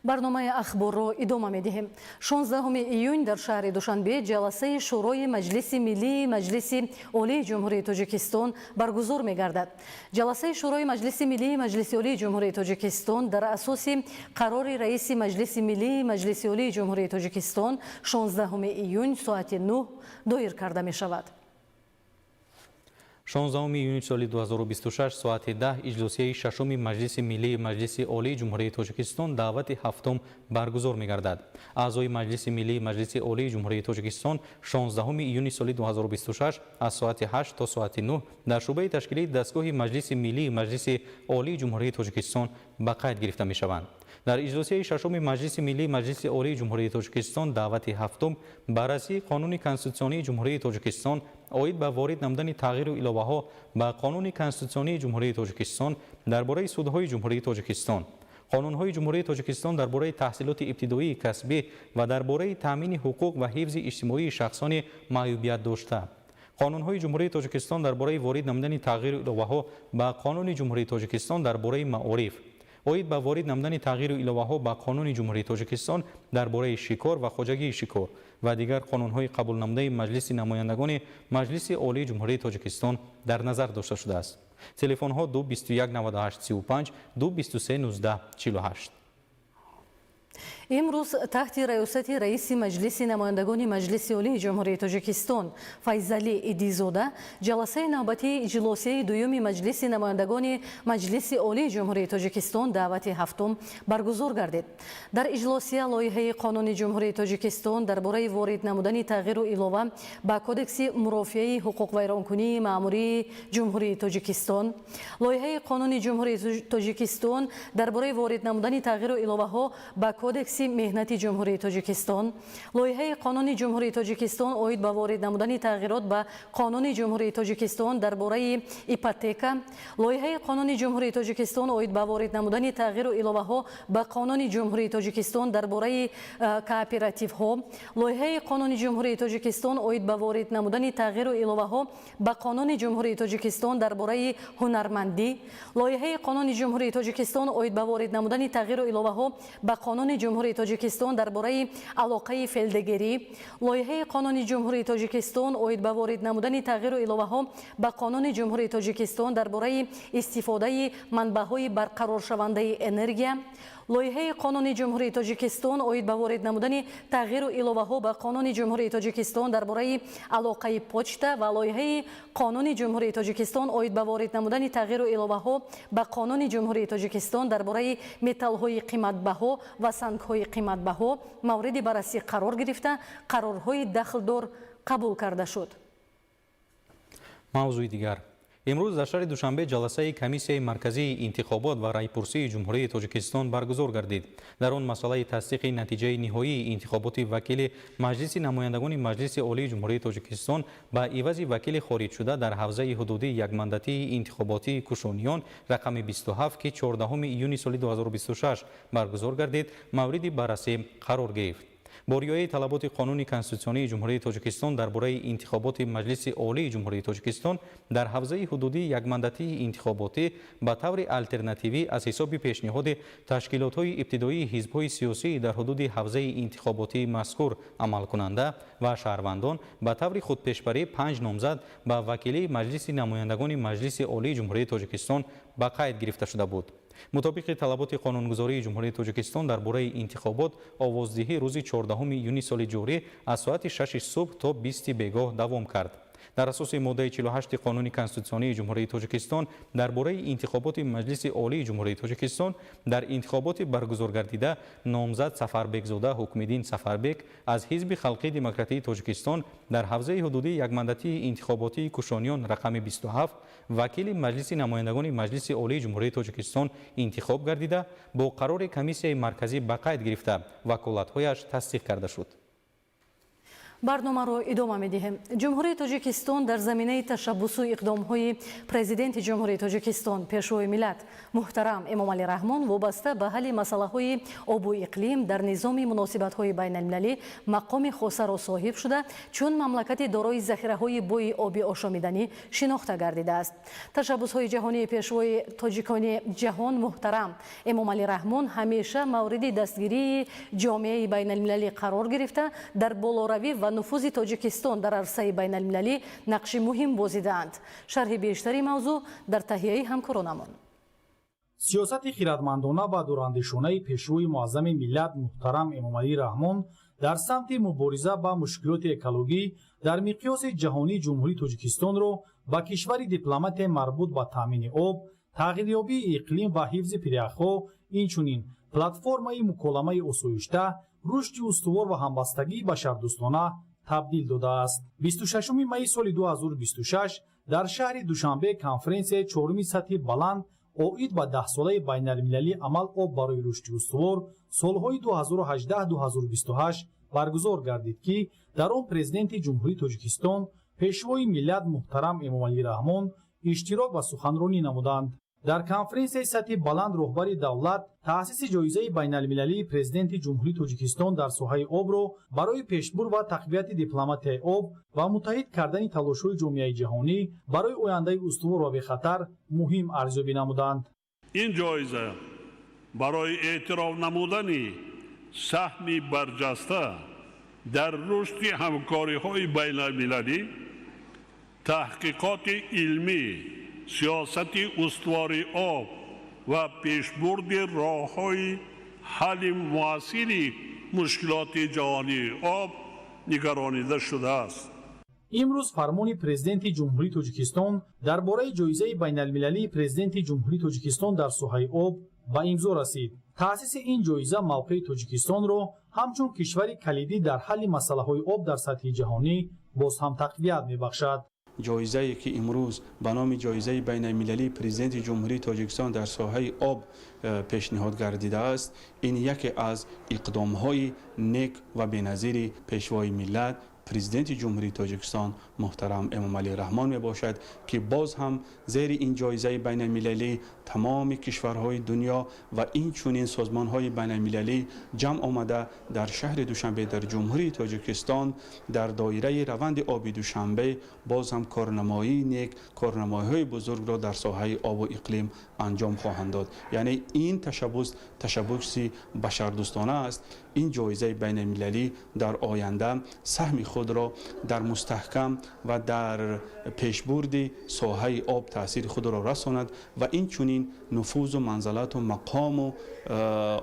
барномаи ахборро идома медиҳем. 16 июн дар шаҳри Душанбе ҷаласаи шӯрои Маҷлиси Миллии Маҷлиси Олии Ҷумҳурии Тоҷикистон баргузор мегардад. ҷаласаи шӯрои Маҷлиси Миллии Маҷлиси Олии Ҷумҳурии Тоҷикистон дар асоси қарори раиси Маҷлиси Миллии Маҷлиси Олии Ҷумҳурии Тоҷикистон 16 июн соати 9 доир карда мешавад. 16 июни соли 2026 соати 10 иҷлосияи шашуми Маҷлиси Миллии Маҷлиси Олии Ҷумҳурии Тоҷикистон даъвати ҳафтум баргузор мегардад. аъзои Маҷлиси Миллии Маҷлиси Олии Ҷумҳурии Тоҷикистон 16 июни соли 2026 аз соати 8 то соати 9 дар шӯъбаи ташкилии дастгоҳи Маҷлиси Миллии Маҷлиси Олии Ҷумҳурии Тоҷикистон ба қайд гирифта мешаванд. дар иҷлосияи шашуми Маҷлиси Миллии Маҷлиси Олии Ҷумҳурии Тоҷикистон даъвати ҳафтум баррасии Қонуни Конститутсионии Ҷумҳурии Тоҷикистон оид ба ворид намудани тағйиру иловаҳо ба Қонуни Конститутсионии Ҷумҳурии Тоҷикистон дар бораи судҳои Ҷумҳурии Тоҷикистон, қонунҳои Ҷумҳурии Тоҷикистон дар бораи таҳсилоти ибтидоии касбӣ ва дар бораи таъмини ҳуқуқ ва ҳифзи иҷтимоии шахсони маъюбият дошта, қонунҳои Ҷумҳурии Тоҷикистон дар бораи ворид намудани тағйиру иловаҳо ба Қонуни Ҷумҳурии Тоҷикистон дар бораи маориф, оид ба ворид намудани тағйиру иловаҳо ба Қонуни Ҷумҳурии Тоҷикистон дар бораи шикор ва хоҷагии шикор ва дигар қонунҳои қабулнамудаи Маҷлиси намояндагони Маҷлиси Олии Ҷумҳурии Тоҷикистон дар назар дошта шудааст. Телефонҳо 221 98 35 223 19 48. имрӯз таҳти раёсати раиси Маҷлиси намояндагони Маҷлиси Олии Ҷумҳурии Тоҷикистон Файзалӣ Идизода ҷаласаи навбатии иҷлосияи дуюми Маҷлиси намояндагони Маҷлиси Олии Ҷумҳурии Тоҷикистон даъвати ҳафтум баргузор гардид. дар иҷлосия лоиҳаи Қонуни Ҷумҳурии Тоҷикистон дар бораи ворид намудани тағйиру илова ба Кодекси мурофиаи ҳуқуқвайронкунии маъмурии Ҷумҳурии Тоҷикистон, лоиҳаи Қонуни Ҷумҳурии Тоҷикистон дар бораи ворид намудани тағйиру иловаҳо ба Кодекси меҳнати Ҷумҳурии Тоҷикистон, лоиҳаи Қонуни Ҷумҳурии Тоҷикистон оид ба ворид намудани тағйирот ба Қонуни Ҷумҳурии Тоҷикистон дар бораи ипотека, лоиҳаи Қонуни Ҷумҳурии Тоҷикистон оид ба ворид намудани тағйиру иловаҳо ба Қонуни Ҷумҳурии Тоҷикистон дар бораи кооперативҳо, лоиҳаи Қонуни Ҷумҳурии Тоҷикистон оид ба ворид намудани тағйиру иловаҳо ба Қонуни Ҷумҳурии Тоҷикистон дар бораи ҳунармандӣ, лоиҳаи Қонуни Ҷумҳурии Тоҷикистон оид ба ворид намудани тағйиру иловаҳо ба Қонуни Ҷумҳурии Тоҷикистон дар бораи алоқаи фелдегирӣ, лоиҳаи Қонуни Ҷумҳурии Тоҷикистон оид ба ворид намудани тағйиру иловаҳо ба Қонуни Ҷумҳурии Тоҷикистон дар бораи истифодаи манбаъҳои барқароршавандаи энергия, лоиҳаи Қонуни Ҷумҳурии Тоҷикистон оид ба ворид намудани тағйиру иловаҳо ба Қонуни Ҷумҳурии Тоҷикистон дар бораи алоқаи почта ва лоиҳаи Қонуни Ҷумҳурии Тоҷикистон оид ба ворид намудани тағйиру иловаҳо ба Қонуни Ҷумҳурии Тоҷикистон дар бораи металлҳои қиматбаҳо ва сангҳои қиматбаҳо мавриди баррасӣ қарор гирифта, қарорҳои дахлдор қабул карда шуд. мавзӯи дигар. имрӯз дар шаҳри Душанбе ҷаласаи Комиссияи марказии интихобот ва райпурсии Ҷумҳурии Тоҷикистон баргузор гардид. дар он масъалаи тасдиқи натиҷаи ниҳоии интихоботи вакили Маҷлиси намояндагони Маҷлиси Олии Ҷумҳурии Тоҷикистон ба ивази вакили хориҷшуда дар ҳавзаи ҳудудии якмандатии интихоботии Кушониён рақами 27 ки 14 июни соли 2026 баргузор гардид, мавриди баррасӣ қарор гирифт. бо риояи талаботи Қонуни Конститутсионии Ҷумҳурии Тоҷикистон дар бораи интихоботи Маҷлиси Олии Ҷумҳурии Тоҷикистон дар ҳавзаи ҳудудии якмандатии интихоботӣ ба таври алтернативӣ аз ҳисоби пешниҳоди ташкилотҳои ибтидоии ҳизбҳои сиёсӣ дар ҳудуди ҳавзаи интихоботии мазкур амалкунанда ва шаҳрвандон ба таври худпешбарӣ 5 номзад ба вакилии Маҷлиси намояндагони Маҷлиси Олии Ҷумҳурии Тоҷикистон ба қайд гирифта шуда буд. мутобиқи талаботи қонунгузории Ҷумҳурии Тоҷикистон дар бораи интихобот овоздиҳӣ рӯзи 14 июни соли ҷорӣ аз соати 6 субҳ то 20 бегоҳ давом кард. در اساس ماده 48 قانون کنستیتوسیونی جمهوری تاجیکستان درباره انتخابات مجلس عالی جمهوری تاجیکستان در انتخابات برگزار گردیده نامزد سفربک زاده حکم‌الدین سفربک از حزب خلقی دموکراتیک تاجیکستان در حوزه حدودی یک مندتی انتخاباتی کوشانیان رقم 27 وکیل مجلس نمایندگان مجلس عالی جمهوری تاجیکستان انتخاب گردیده با قرار کمیسیای مرکزی به قید گرفته وکالت‌هایش تصدیق کرده شد. برنامه را ادامه می‌دهیم. جمهوری تاجیکستان در زمینه تشبث و اقدام‌های پرزیدنت جمهوری تاجیکستان پیشوای ملت محترم امامعلی رحمان وابسته به حل مسائل آب و اقلیم در نظام مناسبت‌های بین‌المللی مقام خاص را صاحب شده چون مملکت دارای ذخیره‌های بوی آبی آشامیدنی شناخته گردیده است. تشبث‌های جهانی پیشوای تاجیکان جهان محترم امامعلی رحمان همیشه مورد دستگیری جامعه بین‌المللی قرار گرفته در بالاروی و نفوذ تاجیکستان در عرصه بین المللی نقش مهم بازیده‌اند. شرح بیشتری موضوع در تهیه همکارانمان. سیاست خیرتمندانه و دوراندیشانه پیشروی معظم ملت محترم امامعلی رحمان در سمت مبارزه با مشکلات اکولوژی در مقیاس جهانی جمهوری تاجیکستان را با کشور دیپلمات مربوط به تامین آب، تغییریابی اقلیم و حفظ پریخ‌ها، اینچنین پلتفرم‌های مکالمه آسایشته، رشد استوار و همبستگی بشردوستانه تبدیل داده است. 26 می سال 2026 در شهر دوشنبه کنفرانس چهارمی سطح بلند اوید به 10 ساله بین المللی عمل آب برای رشد استوار سالهای 2018-2028 برگزار گردید که در آن پرزیدنت جمهوری تاجیکستان پیشوای ملت محترم امامعلی رحمان اشتراک و سخنرانی نمودند. در کنفرانس سطح بلند رهبر دولت تأسیس جایزه بین المللی پرزیدنت جمهوری تاجیکستان در ساحه آب را برای پیشبرد و تقویت دیپلمات آب و متحد کردن تلاش‌های جامعه جهانی برای آینده استوار و بی‌خطر مهم ارزیابی نمودند. این جایزه برای اعتراف نمودن سهمی برجسته در رشد همکاری‌های بین المللی، تحقیقات علمی، سیاست استواری آب و پیشبرد راه‌های حل مؤثر مشکلات جهانی آب نگرانیده شده است. امروز فرمان پرزیدنت جمهوری تاجیکستان درباره جایزه بین المللی پرزیدنت جمهوری تاجیکستان در ساحه آب به امضا رسید. تأسیس این جایزه موقع تاجیکستان را همچون کشور کلیدی در حل مسائل آب در سطح جهانی باز هم تقویت می‌بخشد. جایزه‌ای که امروز به نام جایزه بین المللی پرزیدنت جمهوری تاجیکستان در ساحه آب پیشنهاد گردیده است، این یکی از اقدام‌های نیک و بی‌نظیر پیشوای ملت پرزیدنت جمهوری تاجیکستان محترم امامعلی رحمان می باشد که باز هم زیر این جایزه بین المللی تمام کشورهای دنیا و این چنین سازمان‌های بین المللی جمع آمده در شهر دوشنبه در جمهوری تاجیکستان در دایره روند آبی دوشنبه باز هم کارنمایی نیک، کارنمایی‌های بزرگ را در ساحه آب و اقلیم انجام خواهند داد. یعنی این تشبثی بشردوستانه است. این جایزه بین المللی در آینده سهم خود را در مستحکم و در پیشبرد ساحه آب تاثیر خود را رساند و این چنین نفوذ و منزلت و مقام و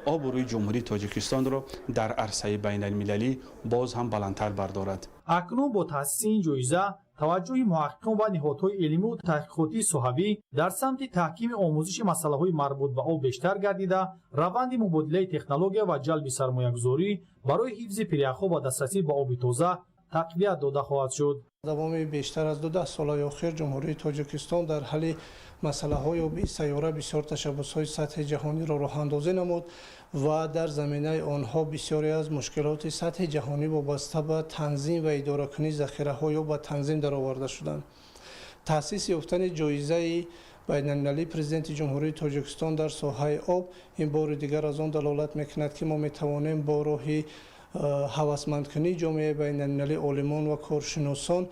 آبروی جمهوری تاجیکستان را در عرصه بین المللی باز هم بلندتر بردارد. اکنون با تأسیس این جایزه توجه محققان و نهادهای علمی و تحقیقاتی صحابی در سمت تحکیم آموزش مسائل مربوط به آب بیشتر گردیده، روند مبادله تکنولوژیا و جلب سرمایه‌گذاری برای حفظ پریخ‌ها و دسترسی به آب تازه تقویت داده خواهد شد. دوام بیشتر از 12 سال اخیر جمهوری تاجیکستان در حل مسائل آبی سیاره بسیار تشبث‌های سطح جهانی را راه‌اندازی نمود و در زمینه آنها بسیاری از مشکلات سطح جهانی وابسته به تنظیم و اداره کنی ذخیره‌های آب و تنظیم درآورده شدند. تأسیس یافتن جایزه بین المللی پرزیدنت جمهوری تاجیکستان در ساحه آب این بار دیگر از آن دلالت می‌کند که ما می‌توانیم با راهی هوسمند کنی جامعه بین المللی عالمان و کارشناسان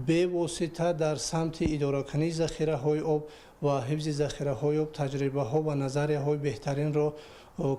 به واسطه در سمت اداره کنی ذخیره های آب و حفظ ذخیره های آب تجربه ها و نظریه های بهترین را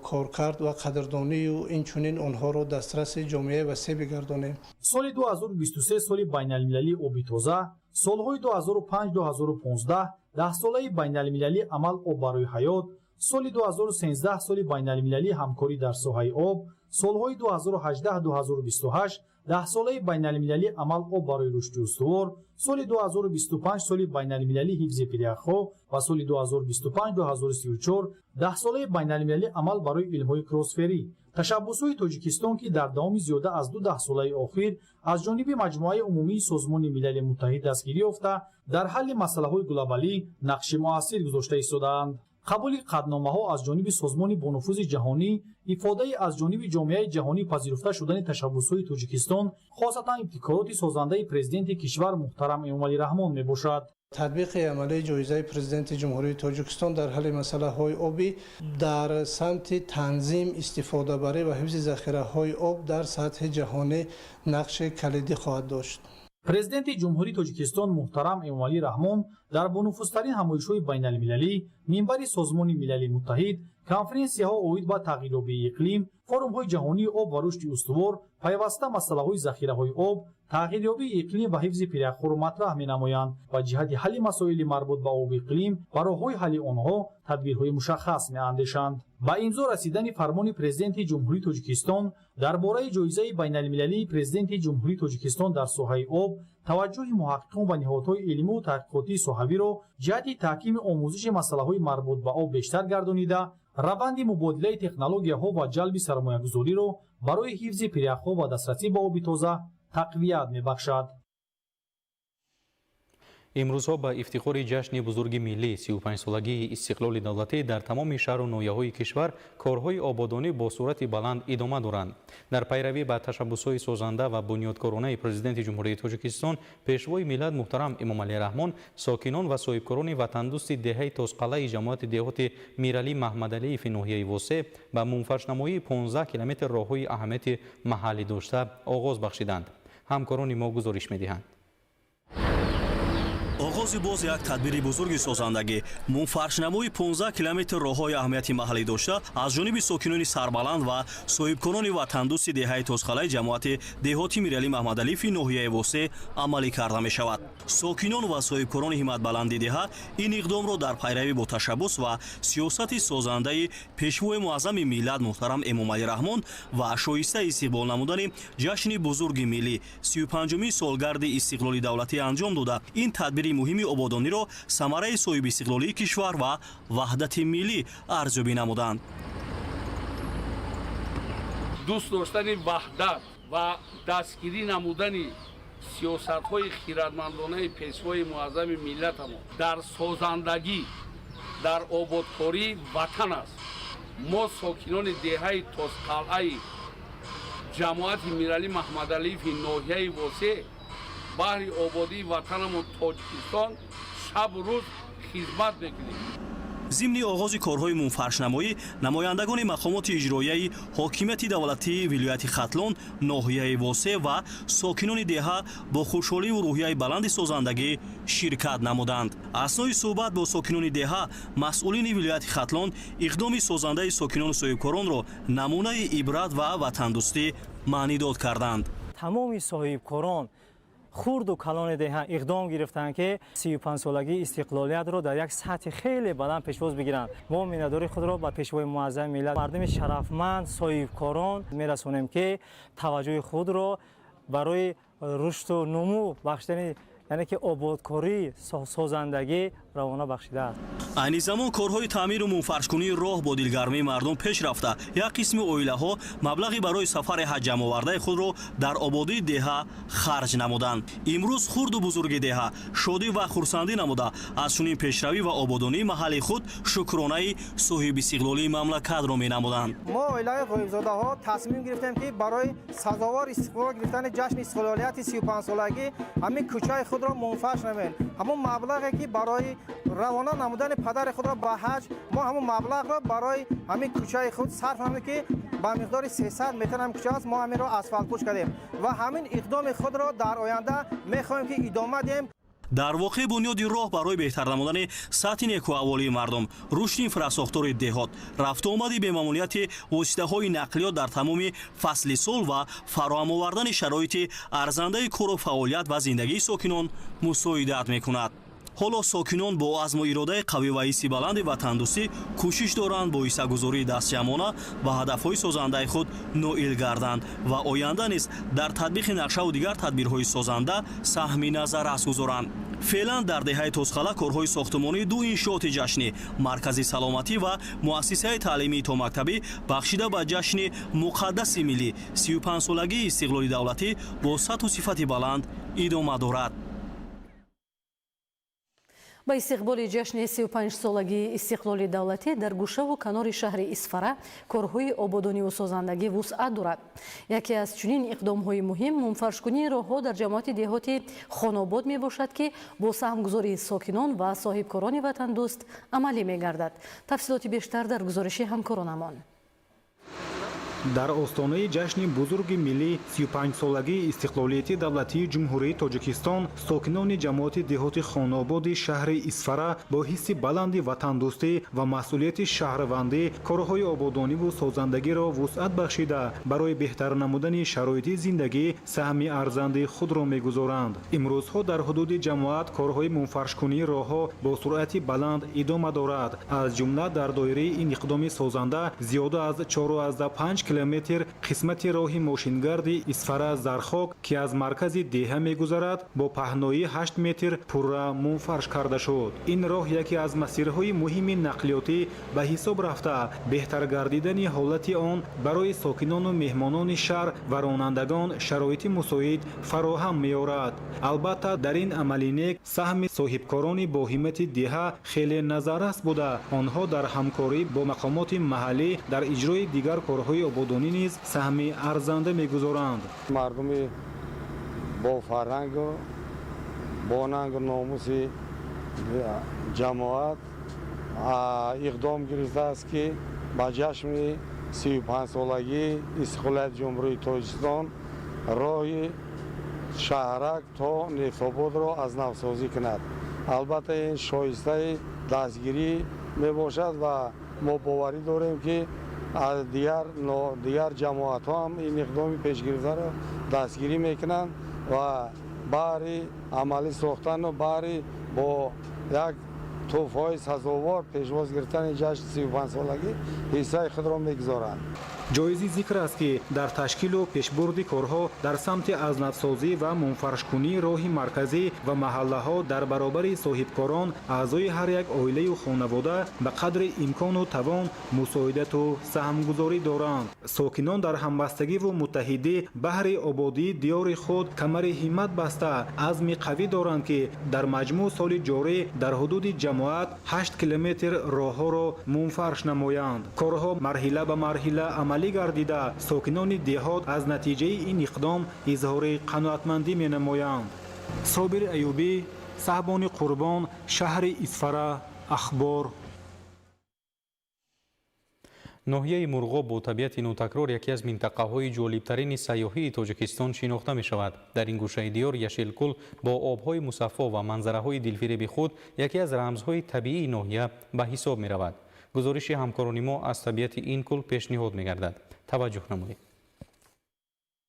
کار کرد و قدردانی و این چنین آنها را دسترس جامعه وسیع بگردانیم. سال 2023 سال بین المللی آبی تازه، سالهای 2005-2015 10 ساله بین المللی عمل آب برای حیات، سال 2013 سال بین المللی همکاری در ساحه آب، سالهای 2018-2028 10 ساله بین‌المللی عمل آب برای رشد استوار، سال 2025 سال بین‌المللی حفظ پریخ‌ها و سال 2025 2034 10 ساله بین‌المللی عمل برای علم‌های کراسفری. تشبس‌های تاجیکستان که در دام زیاده از 2 ساله اخیر از جانب مجموعه عمومی سازمان ملل متحد دستگیری یافته در حل مسائل گلوبالی نقش مؤثر گذاشته ایستادند. قبول قطعنامه‌ها از جانب سازمان با نفوذ جهانی افاده از جانب جامعه جهانی پذیرفته شدن تشبس‌های تاجیکستان خاصتا ابتکارات سازنده پرزیدنت کشور محترم امامعلی رحمان میباشد. تطبیق عملی جایزه پرزیدنت جمهوری تاجیکستان در حل مسائل آبی در سمت تنظیم استفاده بری و حفظ ذخیره‌های آب در سطح جهانی نقش کلیدی خواهد داشت. پرزیدنت جمهوری تاجیکستان محترم امامعلی رحمان در بانفوذترین همایش‌های بین‌المللی، منبر سازمان ملل متحد، کنفرانسی‌ها اوید به تغییریابی اقلیم، فورum‌های جهانی آب و رشد استوار، پیوسته مسئله‌های ذخیره‌های آب، تغییریابی اقلیم و حفظ پریخ‌ها را مطرح می‌نمایند و جهت حل مسائل مربوط به آب و اقلیم و راه‌های حل آنها تدبیرهای مشخص می‌اندیشند. با امضا رسیدن فرمان پرزیدنت جمهوری تاجیکستان درباره جایزه بین‌المللی پرزیدنت جمهوری تاجیکستان در ساحه آب، توجه محققان و نهادهای علمی و تحقیقاتی صحوی را جهت تحکیم آموزش مسائل مربوط به آب بیشتر گردانیده، روند مبادله تکنولوژی‌ها و جلب سرمایه‌گذاری را برای حفظ پریخ‌ها و دسترسی به آب تازه تقویت می‌بخشد. امروزها با افتخار جشن بزرگ ملی 35 سالگی استقلال دولتی در تمام شهر و ناحیه‌های کشور کارهای آبادانی با صورت بلند ادامه دارند. در پیروی به تشبس‌های سازنده و بنیادکارانه پرزیدنت جمهوری تاجیکستان پیشوای ملت محترم امامعلی رحمان، ساکنان و صاحبکاران وطندوست دهه تاسقلعه جماعت دهات میرعلی محمدعلی فی ناحیه واسه با منفرش‌نمایی 15 کیلومتر راههای اهمیت محلی داشته آغاز بخشیدند. همکاران ما گزارش می‌دهند. оғози боз як тадбири бузурги созандагӣ мунфаршнамои 15 километр роҳҳои аҳамияти маҳаллӣ дошта аз ҷониби сокинони сарбаланд ва соҳибкорони ватандӯсти деҳаи тозқалаи ҷамоати деҳоти миръалӣ маҳмадалӣ фи ноҳияи восеъ амалӣ карда мешавад. сокинон ва соҳибкорони ҳиматбаланди деҳа ин иқдомро дар пайравӣ бо ташаббус ва сиёсати созандаи пешвои муаззами миллат муҳтарам эмомалӣ раҳмон ва шоистаи истиқбол намудани ҷашни бузурги миллӣ 35-уми солгарди истиқлоли давлатӣ анҷом дода ин тадбири муҳими ободониро самараи соҳиби истиқлолии кишвар ва ваҳдати миллӣ арзёбӣ намуданд. дӯст доштани ваҳдат ва дастгирӣ намудани сиёсатҳои хиратмандонаи пешвои муаззами миллатамон дар созандагӣ дар ободкории ватан аст. мо сокинони деҳаи тозқалъаи ҷамоати миръалӣ маҳмадалӣ фи ноҳияи восеъ баҳри ободии ватанамон тоҷикистон шабу рӯз хизмат мекунем. зимни оғози корҳои мунфаршнамоӣ намояндагони мақомоти иҷроияи ҳокимияти давлатии вилояти хатлон ноҳияи восеъ ва сокинони деҳа бо хушҳоливу рӯҳияи баланди созандагӣ ширкат намуданд. аснои суҳбат бо сокинони деҳа масъулини вилояти хатлон иқдоми созандаи сокинону соҳибкоронро намунаи ибрат ва ватандӯстӣ маънидод карданд. тамоми соҳибкорон хурду калони деҳа иқдом гирифтанд ки 35 солагии истиқлолиятро дар як сатҳи хеле баланд пешвоз бигиранд. мо миннатдори худро ба пешвои муаззами миллат мардуми шарафманд соҳибкорон мерасонем ки таваҷҷӯҳи худро барои рушду нумӯ бахшидани яъне ки ободкории созандагӣ равона бахшидааст. айни замон корҳои таъмиру мунфаршкунии роҳ бо дилгармии мардум пеш рафта як қисми оилаҳо маблағи барои сафари ҳаҷ ҷамъовардаи худро дар ободии деҳа харҷ намуданд. имрӯз хурду бузурги деҳа шодӣ ва хурсандӣ намуда аз чунин пешравӣ ва ободонии маҳалли худ шукронаи соҳибистиқлолии мамлакатро менамуданд. мо оилаи ғоибзодаҳо тасмим гирифтем ки барои сазовор истиқлол гирифтани ҷашни истиқлолияти 35 солагӣ ҳамин кӯчаи худро мунфарш намем. ҳамон маблағе ки барои равона намудани падари худро ба ҳаҷ мо ҳамон маблағро барои ҳамин кӯчаи худ сарф намудем ки ба миқдори 300 метр ҳамин кӯча аст. мо ҳаминро асфалтпӯш кардем ва ҳамин иқдоми худро дар оянда мехоҳем ки идома диҳем. дар воқеъ бунёди роҳ барои беҳтар намудани сатҳи некуаҳволии мардум, рушди инфрасохтори деҳот, рафтуомади бемаъмулияти воситаҳои нақлиёт дар тамоми фасли сол ва фароҳам овардани шароити арзандаи кору фаъолият ва зиндагии сокинон мусоидат мекунад. ҳоло сокинон бо азму иродаи қавӣ ва ҳисси баланди ватандӯстӣ кӯшиш доранд бо иссагузории дастҷамона ба ҳадафҳои созандаи худ ноил гарданд ва оянда низ дар татбиқи нақшаву дигар тадбирҳои созанда саҳми назаррас гузоранд. феълан дар деҳаи Тозқала корҳои сохтмонии ду иншооти ҷашнӣ, маркази саломатӣ ва муассисаи таълимии томактабӣ бахшида ба ҷашни муқаддаси миллӣ 35-солагии истиқлоли давлатӣ бо сатҳу сифати баланд идома дорад. ба истиқболи ҷашни 35-солагии истиқлоли давлатӣ дар гӯшаву канори шаҳри Исфара корҳои ободониву созандагӣ вусъат дорад. Яке аз чунин иқдомҳои муҳим мунфаршкунии роҳҳо дар ҷамоати деҳоти Хонобод мебошад, ки бо саҳмгузории сокинон ва соҳибкорони ватандӯст амалӣ мегардад. тафсилоти бештар дар гузориши ҳамкоронамон. дар остонаи ҷашни бузурги миллӣ 35-солагии истиқлолияти давлатии ҷумҳурии Тоҷикистон сокинони ҷамоати деҳоти Хонободи шаҳри Исфара бо ҳисси баланди ватандӯстӣ ва масъулияти шаҳрвандӣ корҳои ободониву созандагиро вусъат бахшида барои беҳтар намудани шароити зиндагӣ саҳми арзанди худро мегузоранд. имрӯзҳо дар ҳудуди ҷамоат корҳои мунфаршкунии роҳҳо бо суръати баланд идома дорад. аз ҷумла дар доираи ин иқдоми созанда зиёда аз 4,5 километр қисмати роҳи мошингарди Исфара-Зархок ки аз маркази деҳа мегузарад бо паҳнои 8 метр пурра мунфарш карда шуд. ин роҳ яке аз масирҳои муҳими нақлиётӣ ба ҳисоб рафта беҳтар гардидани ҳолати он барои сокинону меҳмонони шаҳр ва ронандагон шароити мусоид фароҳам меорад. албатта дар ин амали нек саҳми соҳибкорони бо ҳиммати деҳа хеле назаррас буда онҳо дар ҳамкорӣ бо мақомоти маҳаллӣ дар иҷрои дигар корҳои ободонӣ низ саҳми арзанда мегузоранд. мардуми бо фарҳангу бо нангу номуси ҷамоат иқдом гирифтааст ки ба ҷашни 35-солагии истиқлолияти ҷумҳурии Тоҷикистон роҳи шаҳрак то Нефтободро аз навсозӣ кунад. албатта ин шоистаи дастгирӣ мебошад ва мо боварӣ дорем ки дигар ҷамоатҳо ҳам ин иқдоми пешгирифтаро дастгирӣ мекунанд ва баҳри амалӣ сохтану баҳри бо як тӯҳфаҳои сазовор пешвоз гирифтани ҷашни 35-солагӣ ҳиссаи худро мегузоранд. ҷоизи зикр аст ки дар ташкилу пешбурди корҳо дар самти азнавсозӣ ва мунфаршкунии роҳи марказӣ ва маҳаллаҳо дар баробари соҳибкорон аъзои ҳар як оилаю хонавода ба қадри имкону тавон мусоидату саҳмгузорӣ доранд. сокинон дар ҳамбастагиву муттаҳидӣ баҳри ободии диёри худ камари ҳиммат баста азми қавӣ доранд ки дар маҷмӯъ соли ҷорӣ дар ҳудуди ҷамоат 8 километр роҳҳоро мунфарш намоянд. корҳо марҳила ба марҳила амалӣ гардида сокинони деҳот аз натиҷаи ин иқдом изҳори қаноатмандӣ менамоянд. собир аюбӣ, саҳбони қурбон, шаҳри Исфара, ахбор. ноҳияи Мурғоб бо табиати нотакрор яке аз минтақаҳои ҷолибтарини сайёҳии Тоҷикистон шинохта мешавад. дар ин гӯшаи диёр Яшелкӯл бо обҳои мусаффо ва манзараҳои дилфиреби худ яке аз рамзҳои табиии ноҳия ба ҳисоб меравад. гузориши ҳамкорони мо аз табиати ин кӯл пешниҳод мегардад. таваҷҷӯҳ намоед.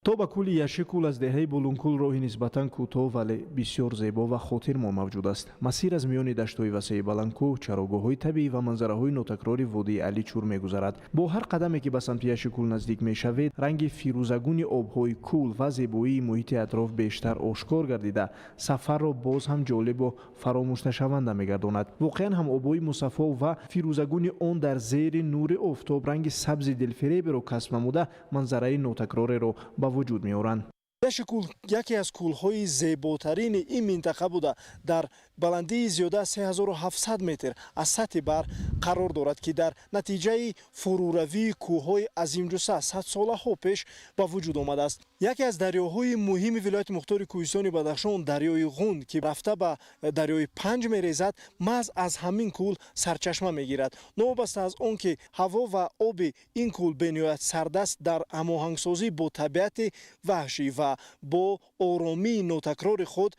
то ба кӯли Яшикул аз деҳаи Булункул роҳи нисбатан кӯтоҳ вале бисёр зебо ва хотирмо мавҷуд аст. масир аз миёни даштҳои васеи Баландкӯҳ, чарогоҳҳои табиӣ ва манзараҳои нотакрори водии Аличур мегузарад. бо ҳар қадаме ки ба самти Яшикул наздик мешавед, ранги фирӯзагуни обҳои кӯл ва зебоии муҳити атроф бештар ошкор гардида, сафарро боз ҳам ҷолибу фаромӯшнашаванда мегардонад. воқеан ҳам обҳои мусаффо ва фирӯзагуни он дар зери нури офтоб ранги сабзи дилфиреберо касб намуда, манзараи нотакрореро ба вуҷуд меоранд. Яшикул яке аз кӯлҳои зеботарини ин минтақа буда дар баландии зиёда 3700 метр аз сатҳи бар қарор дорад ки дар натиҷаи фуруравии кӯҳҳои азимҷуса садсолаҳо пеш ба вуҷуд омадааст. яке аз дарёҳои муҳими вилояти мухтори Кӯҳистони Бадахшон, дарёи Ғунд ки рафта ба дарёи Панҷ мерезад, маҳз аз ҳамин кӯл сарчашма мегирад. новобаста аз он ки ҳаво ва оби ин кӯл бениҳоят сардаст, дар ҳамоҳангсозӣ бо табиати ваҳшӣ ва бо оромии нотакрори худ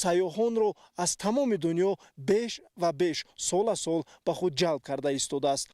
сайёҳонро аз тамоми дунё беш ва беш сол аз сол ба худ ҷалб карда истодааст.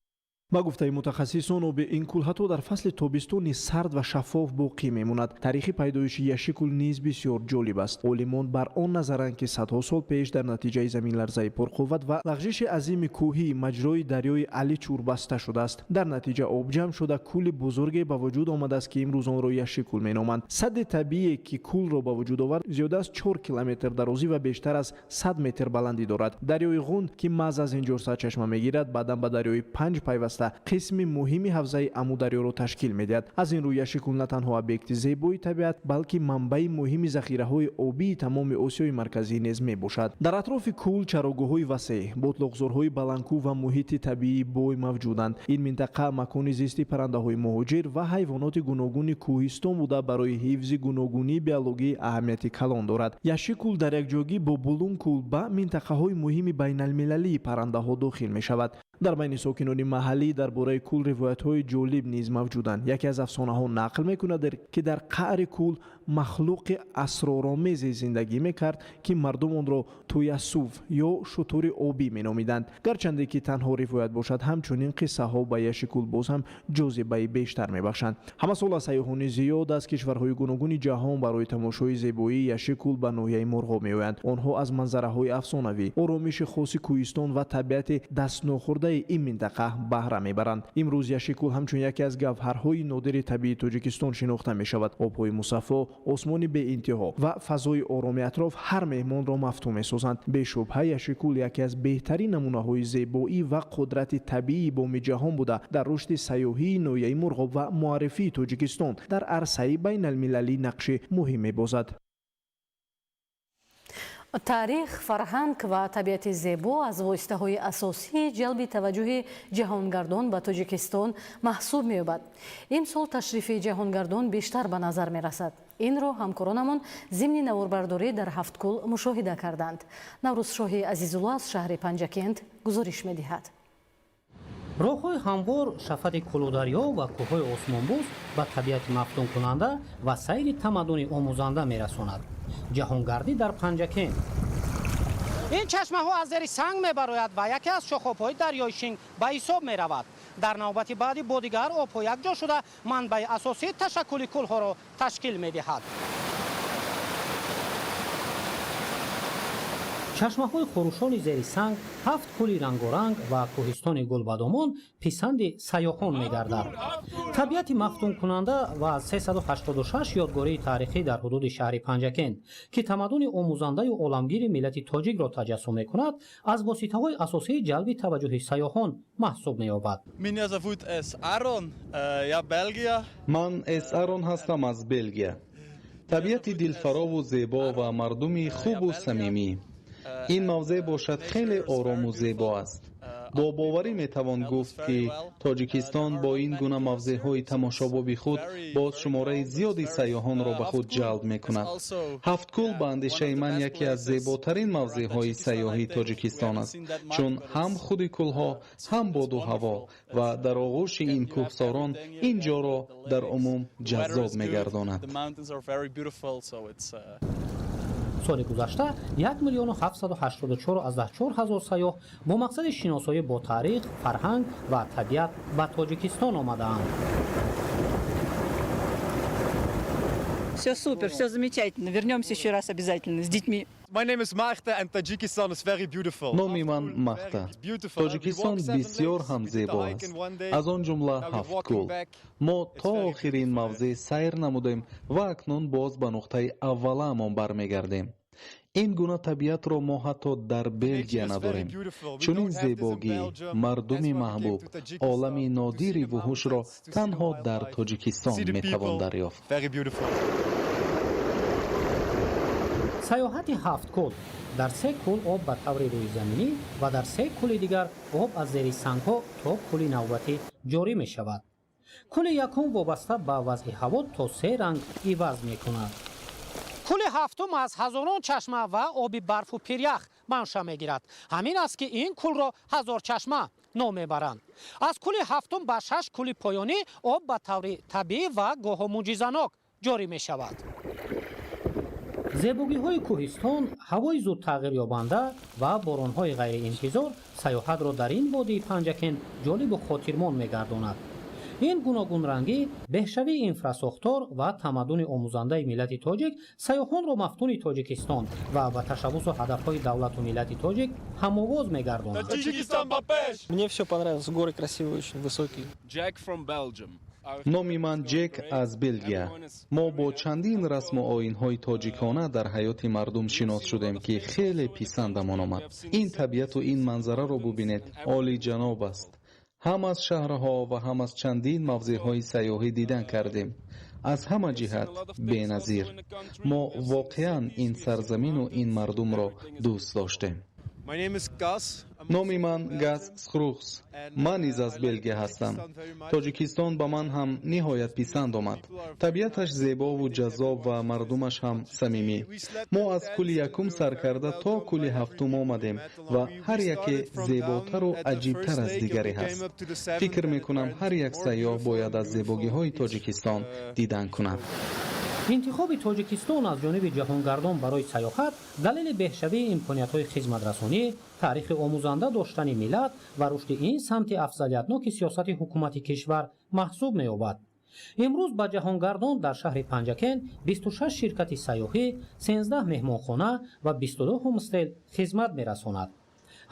ба гуфтаи мутахассисон оби ин кӯл ҳатто дар фасли тобистони сард ва шаффоф боқӣ мемонад. Таърихи пайдоиши яши кӯл низ бисёр ҷолиб аст. олимон бар он назаранд ки садҳо сол пеш дар натиҷаи заминларзаи пурқувват ва лағжиши азими кӯҳӣ маҷрои дарёи аличур баста шудааст. дар натиҷа обҷамъ шуда кӯли бузурге ба вуҷуд омадааст ки имрӯз онро яши кӯл меноманд. садди табиие ки кӯлро ба вуҷуд овард зиёда аз 4 километр дарозӣ ва бештар аз 100 метр баландӣ дорад. дарёи ғун ки маҳз аз ин ҷо сарчашма мегирад баъдан ба дарёи Панҷ пайваста қисми муҳими ҳавзаи амударёро ташкил медиҳад. аз ин рӯ яши кӯл на танҳо объекти зебоии табиат балки манбаи муҳими захираҳои обии тамоми осиёи марказӣ низ мебошад. дар атрофи кӯл чарогаҳои васеъ, ботлоқзорҳои баландкӯ ва муҳити табиии бой мавҷуданд. ин минтақа макони зисти паррандаҳои муҳоҷир ва ҳайвоноти гуногуни кӯҳистон буда барои ҳифзи гуногунии биологӣ аҳамияти калон дорад. яши кӯл дар якҷоягӣ бо булункӯл ба минтақаҳои муҳими байналмилалии паррандаҳо дохил мешавад. дар байни сокинони маҳаллӣ дар бораи кӯл ривоятҳои ҷолиб низ мавҷуданд. яке аз афсонаҳо нақл мекунад ки дар қаъри кӯл махлуқи асроромезе зиндагӣ мекард ки мардум онро туясув ё шутури обӣ меномиданд. гарчанде ки танҳо ривоят бошад, ҳамчунин қиссаҳо ба яши кӯл боз ҳам ҷозибаи бештар мебахшанд. ҳамасола сайёҳони зиёд аз кишварҳои гуногуни ҷаҳон барои тамошои зебоии яши кӯл ба ноҳияи Мурғоб меоянд. онҳо аз манзараҳои афсонавӣ, оромиши хоси кӯҳистон ва табиати дастнохӯрдаи ин минтақа баҳра мебаранд. имрӯз яши кӯл ҳамчун яке аз гавҳарҳои нодири табиии Тоҷикистон шинохта мешавад. обҳои мусаффо, осмони беинтиҳо ва фазои ороми атроф ҳар меҳмонро мафтун месозанд. бешубҳа яши кӯл яке аз беҳтарин намунаҳои зебоӣ ва қудрати табиии боми ҷаҳон буда дар рушди сайёҳии ноҳияи Мурғоб ва муаррифии Тоҷикистон дар арсаи байналмилалӣ нақши муҳим мебозад. таърих, фарҳанг ва табиати зебо аз воситаҳои асосии ҷалби таваҷҷӯҳи ҷаҳонгардон ба Тоҷикистон маҳсуб меёбад. имсол ташрифи ҷаҳонгардон бештар ба назар мерасад. инро ҳамкоронамон зимни наворбардорӣ дар Ҳафткӯл мушоҳида карданд. Наврӯзшоҳи Азизулло аз шаҳри Панҷакент гузориш медиҳад. роҳҳои ҳамвор, шафати кӯлударё ва кӯҳҳои осмонбӯс ба табиати мафтункунанда ва сайри тамаддуни омӯзанда мерасонад. ҷаҳонгардӣ дар Панҷакент. ин чашмаҳо аз зери санг мебарояд ва яке аз шохобҳои дарёи Шинг ба ҳисоб меравад. дар навбати баъди бо дигар обҳо якҷо шуда манбаи асосии ташаккули кӯлҳоро ташкил медиҳад. чашмаҳои хурушони зери санг, 7 кӯли рангоранг ва кӯҳистони гулбадомон писанди сайёҳон мегардад. табиати мафтункунанда ва 386 ёдгории таърихӣ дар ҳудуди шаҳри Панҷакент ки тамаддуни омӯзандаю оламгири миллати тоҷикро таҷассум мекунад, аз воситаҳои асосии ҷалби таваҷҷӯҳи сайёҳон маҳсуб меёбад. ман эс Арон ҳастам аз Белгия. табиати дилфарову зебо ва мардуми хубу самимӣ. ин мавзеъ бошад хеле орому зебо аст. бо боварӣ метавон гуфт ки Тоҷикистон бо ин гуна мавзеъҳои тамошобоби худ боз шумораи зиёди сайёҳонро ба худ ҷалб мекунад. Ҳафткӯл ба андешаи ман яке аз зеботарин мавзеъҳои сайёҳии Тоҷикистон аст, чун ҳам худи кӯлҳо, ҳам боду ҳаво ва дар оғӯши ин кӯҳсорон ин ҷоро дар умум ҷаззоб мегардонад. соли гузашта 1,784,000 сайёҳ бо мақсади шиносоӣ бо таърих, фарҳанг ва табиат ба Тоҷикистон омадаанд. Все супер, все замечательно. Вернемся еще раз обязательно с детьми. номи ман Махта. Тоҷикистон бисёр ҳам зебо аст. аз он ҷумла Ҳафткӯл. мо то охирин мавзеъ сайр намудем ва акнун боз ба нуқтаи аввалаамон бармегардем. ин гуна табиатро мо ҳатто дар Белгия надорем. чунин зебогӣ, мардуми маҳбуб, олами нодири вуҳушро танҳо дар Тоҷикистон метавон дарёфт. сайёҳати Ҳафткӯл. дар 3 кӯл об ба таври рӯизаминӣ ва дар 3 кӯли дигар об аз зери сангҳо то кӯли навбатӣ ҷорӣ мешавад. кӯли якум вобаста ба вазъи ҳаво то 3 ранг иваз мекунад. кӯли ҳафтум аз ҳазорон чашма ва оби барфу пирях манша мегирад. ҳамин аст ки ин кӯлро ҳазорчашма ном мебаранд. аз кӯли ҳафтум ба 6 кӯли поёнӣ об ба таври табиӣ ва гоҳо муъҷизанок ҷорӣ мешавад. зебогиҳои кӯҳистон, ҳавои зуд тағйирёбанда ва боронҳои ғайриинтизор сайёҳатро дар ин водии Панҷакен ҷолибу хотирмон мегардонад. ин гуногунрангӣ, беҳшавии инфрасохтор ва тамаддуни омӯзандаи миллати тоҷик сайёҳонро мафтуни Тоҷикистон ва ба tashabbusу ҳадафҳои давлату миллати тоҷик ҳамовоз мегардонад. Мне всё понравилось. Горы красивые, очень высокие. номи ман ҷек аз Белгия. мо бо чандин расму оинҳои тоҷикона дар ҳаёти мардум шинос шудем ки хеле писандамон омад. ин табиату ин манзараро бубинед, олиҷаноб аст. ҳам аз шаҳрҳо ва ҳам аз чандин мавзеъҳои сайёҳӣ дидан кардем. аз ҳама ҷиҳат беназир. мо воқеан ин сарзамину ин мардумро дӯст доштем. номи ман Гас Скрухс. ман низ аз Белгия ҳастам. Тоҷикистон ба ман ҳам ниҳоят писанд омад. табиаташ зебову ҷаззоб ва мардумаш ҳам самимӣ. мо аз кӯли якум сар карда то кӯли ҳафтум омадем ва ҳар яке зеботару аҷибтар аз дигаре ҳаст. фикр мекунам ҳар як сайёҳ бояд аз зебогиҳои Тоҷикистон дидан кунад. интихоби Тоҷикистон аз ҷониби ҷаҳонгардон барои сайёҳат далели беҳшавии имкониятҳои хизматрасонӣ, таърихи омӯзанда доштани миллат ва рушди ин самти афзалиятноки сиёсати ҳукумати кишвар маҳсуб меёбад. имрӯз ба ҷаҳонгардон дар шаҳри Панҷакен 26 ширкати сайёҳӣ, 13 меҳмонхона ва 22 ҳомстел хизмат мерасонад.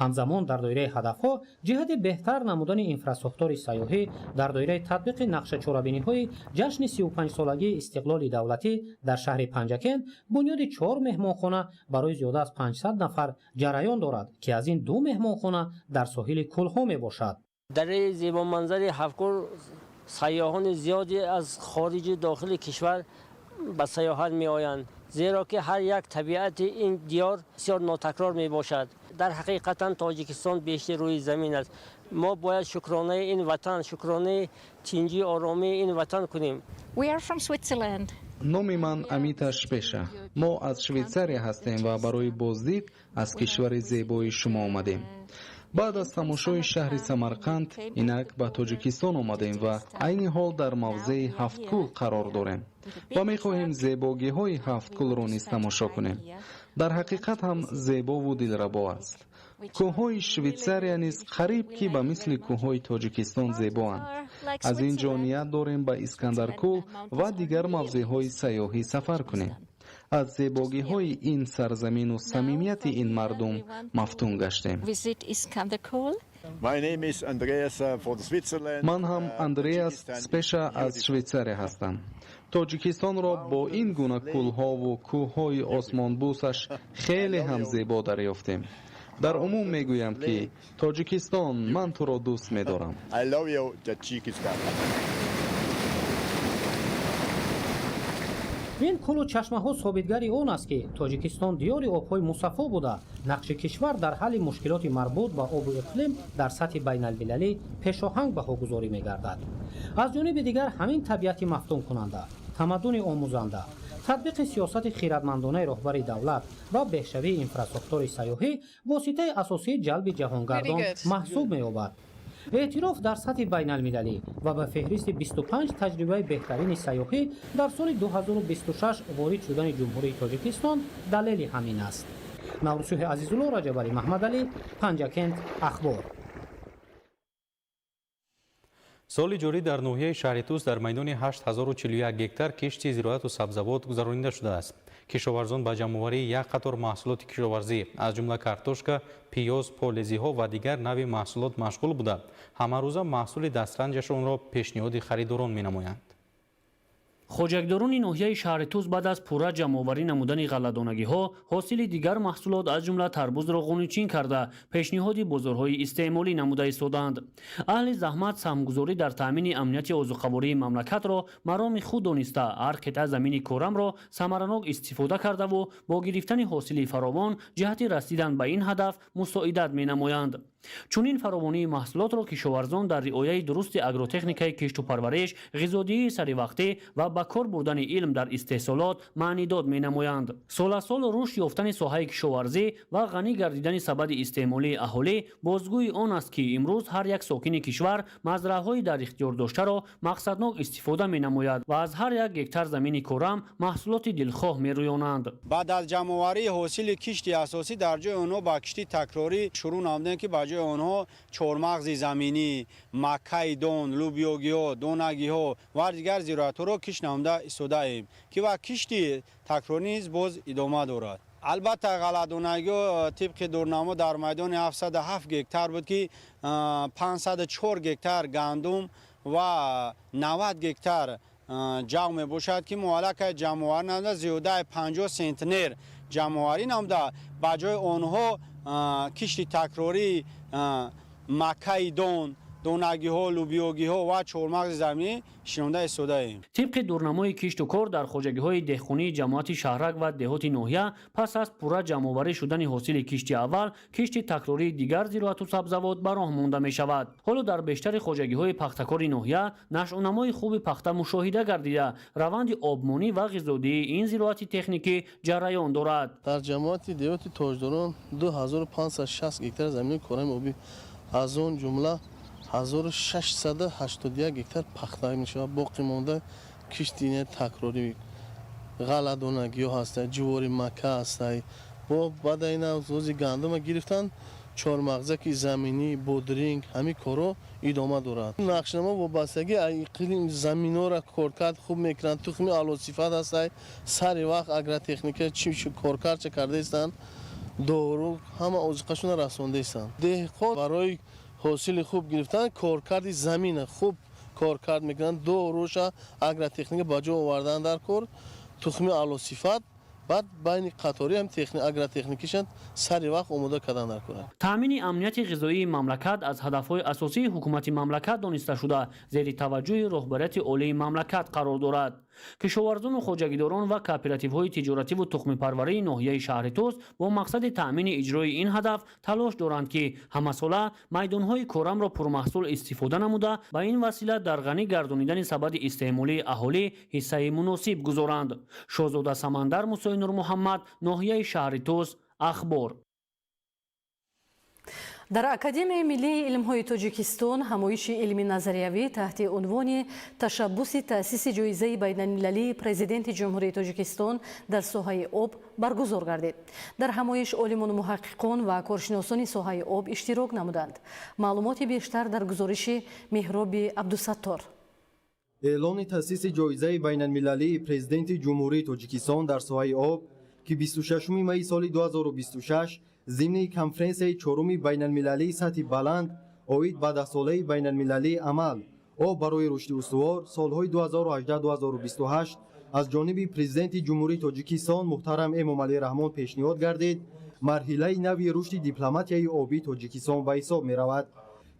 ҳамзамон дар доираи ҳадафҳо ҷиҳати беҳтар намудани инфрасохтори сайёҳӣ дар доираи татбиқи нақшачорабиниҳои ҷашни 35-солагии истиқлоли давлатӣ дар шаҳри Панҷакен бунёди 4 меҳмонхона барои зиёда аз 500 нафар ҷараён дорад, ки аз ин 2 меҳмонхона дар соҳили Кӯлҳо мебошад. дар ин зебоманзари ҳафкор сайёҳони зиёде аз хориҷи дохили кишвар ба сайёҳат меоянд, зеро ки ҳар як табиати ин диёр бисёр нотакрор мебошад. дар ҳақиқатан Тоҷикистон бештар рӯи замин аст. мо бояд шукронаи ин ватан, шукронаи тинҷи оромии ин ватан кунем. номи ман Амита Шпеша. мо аз Швейтсария ҳастем ва барои боздид аз кишвари зебои шумо омадем. баъд аз тамошои шаҳри Самарқанд инак ба Тоҷикистон омадем ва айни ҳол дар мавзеи Ҳафткӯл қарор дорем ва мехоҳем зебогиҳои Ҳафткӯлро низ тамошо кунем. дар ҳақиқат ҳам зебову дилрабо аст. кӯҳҳои Швейтсария низ қариб ки ба мисли кӯҳҳои Тоҷикистон зебоанд. аз ин ҷо ният дорем ба Искандаркӯл ва дигар мавзеъҳои сайёҳӣ сафар кунем. аз зебогиҳои ин сарзамину самимияти ин мардум мафтун гаштем. ман ҳам Андреас Спеша аз Швейтсария ҳастам. тоҷикистонро бо ин гуна кӯлҳову кӯҳҳои осмонбӯсаш хеле ҳам зебо дарёфтем. дар умум мегӯям ки Тоҷикистон, ман туро дӯст медорам. ин кӯлу чашмаҳо собитгари он аст ки Тоҷикистон диёри обҳои мусаффо буда, нақши кишвар дар ҳалли мушкилоти марбут ба обу иқлим дар сатҳи байналмилалӣ пешоҳанг баҳогузорӣ мегардад. аз ҷониби дигар ҳамин табиати мафтункунанда, тамаддуни омӯзанда, татбиқи сиёсати хиратмандонаи роҳбари давлат ва беҳшавии инфрасохтори сайёҳӣ воситаи асосии ҷалби ҷаҳонгардон маҳсуб меёбад. эътироф дар сатҳи байналмилалӣ ва ба феҳристи 25 таҷрибаи беҳтарини сайёҳӣ дар соли 2026 ворид шудани ҷумҳурии Тоҷикистон далели ҳамин аст. наврусӯҳи Азизулло Раҷабалӣ, Маҳмадалӣ, Панҷакент, Ахбор. соли ҷорӣ дар ноҳияи шаҳри Туз дар майдони 8041 гектар кишти зироату сабзавот гузаронида шудааст. кишоварзон ба ҷамъоварии як қатор маҳсулоти кишоварзӣ аз ҷумла картошка, пиёз, полезиҳо ва дигар нави маҳсулот машғул буда, ҳамарӯза маҳсули дастранҷашонро пешниҳоди харидорон менамоянд. хоҷакдорони ноҳияи шаҳри Туз баъд аз пурра ҷамъоварӣ намудани ғалладонагиҳо ҳосили дигар маҳсулот аз ҷумла тарбузро ғуничин карда пешниҳоди бозорҳои истеъмолӣ намуда истоданд. аҳли заҳмат саҳмгузорӣ дар таъмини амнияти озуқавории мамлакатро мароми худ дониста ҳар қитъа замини кӯрамро самаранок истифода кардаву бо гирифтани ҳосили фаровон ҷиҳати расидан ба ин ҳадаф мусоидат менамоянд. чунин фаровонии маҳсулотро кишоварзон дар риояи дурусти агротехникаи кишту парвариш ғизодии саривақтӣ ва ба кор бурдани илм дар истеҳсолот маънидод менамоянд. соласол рушд ёфтани соҳаи кишоварзӣ ва ғанӣ гардидани сабади истеъмолии аҳолӣ бозгӯи он аст ки имрӯз ҳар як сокини кишвар мазраъҳои дар ихтиёрдоштаро мақсаднок истифода менамояд ва аз ҳар як гектар замини корам маҳсулоти дилхоҳ мерӯёнанд. баъд аз ҷамъоварии ҳосили кишти асосӣ дар ҷои онҳо ба кишти такрорӣ шурӯъ намудем ки ба ҷои онҳо чормағзи заминӣ, маккаи дон, лӯбиёгиҳо, донагиҳо ва дигар зироатҳоро кишт намуда истодаем ки ва кишти такрорӣ низ боз идома дорад. албатта ғалладонагиҳо тибқи дурнамо дар майдони 707 гектар буд ки 504 гектар гандум ва 90 гектар ҷав мебошад ки муаллакаи ҷамъоварӣ намуда зиёдаи 50 сентнер ҷамъоварӣ намуда ба ҷои онҳо кишти такрорӣ маккаи дон, донагиҳо, лӯбиёгиҳо ва чормағзи заминӣ шинода истодаем. тибқи дурнамои кишту кор дар хоҷагиҳои деҳқонии ҷамоати шаҳрак ва деҳоти ноҳия пас аз пурра ҷамъоварӣ шудани ҳосили кишти аввал кишти такрории дигар зироату сабзавот ба роҳ монда мешавад. ҳоло дар бештари хоҷагиҳои пахтакори ноҳия нашъунамои хуби пахта мушоҳида гардида раванди обмонӣ ва ғизодии ин зироати техникӣ ҷараён дорад. дар ҷамоати деҳоти тоҷдорон 2560 гектар замини кораи обӣ аз он ҷумла 1681 гектар пахта мешавад. боқӣ монда кишти такрорӣ ғалладонагиҳо ҳастанд, ҷувори макка ҳастанд. бо баъд ина зози гандума гирифтан чормағзаки заминӣ, бодринг ҳамин корро идома дорад. нақшнамо вобастагӣ иқлим заминҳоро коркард хуб мекунанд. тухми алосифат ҳастанд. сари вақт агротехника чӣ коркард кардастанд. дору ҳама озиқашона расондаистанд. деҳқон барои ҳосили хуб гирифтан коркарди замина хуб коркард мекунанд. доруша агротехника ба ҷо овардан дар кор, тухми алосифат баъд байни қатори ҳам агротехникишан сари вақт омода кардан дар кор. таъмини амнияти ғизоии мамлакат аз ҳадафҳои асосии ҳукумати мамлакат дониста шуда зери таваҷҷӯҳи роҳбарияти олии мамлакат қарор дорад. кишоварзону хоҷагидорон ва кооперативҳои тиҷоративу тухмипарварии ноҳияи шаҳри Туз бо мақсади таъмини иҷрои ин ҳадаф талош доранд ки ҳамасола майдонҳои корамро пурмаҳсул истифода намуда ба ин васила дар ғанӣ гардонидани сабади истеъмолии аҳолӣ ҳиссаи муносиб гузоранд. шоҳзода Самандар, Мусои Нурмуҳаммад, ноҳияи шаҳри Туз, ахбор. дар Академияи миллии илмҳои Тоҷикистон ҳамоиши илми назариявӣ таҳти унвони ташаббуси таъсиси ҷоизаи байналмилалии президенти ҷумҳурии Тоҷикистон дар соҳаи об баргузор гардид. дар ҳамоиш олимону муҳаққиқон ва коршиносони соҳаи об иштирок намуданд. маълумоти бештар дар гузориши Меҳроби Абдусаттор. эълони таъсиси ҷоизаи байналмилалии президенти ҷумҳурии Тоҷикистон дар соҳаи об ки 26 майи соли 2026 ضمن کنفرانسیای چهارم بین‌المللی سطح بلند اوید به 10 ساله بین‌المللی عمل او برای رشد استوار سالهای 2018-2028 از جانب پرزیدنت جمهوری تاجیکستان محترم امامعلی رحمان پیشنهاد گردید مرحله نوی رشد دیپلماتیای آبی تاجیکستان به حساب می‌رود.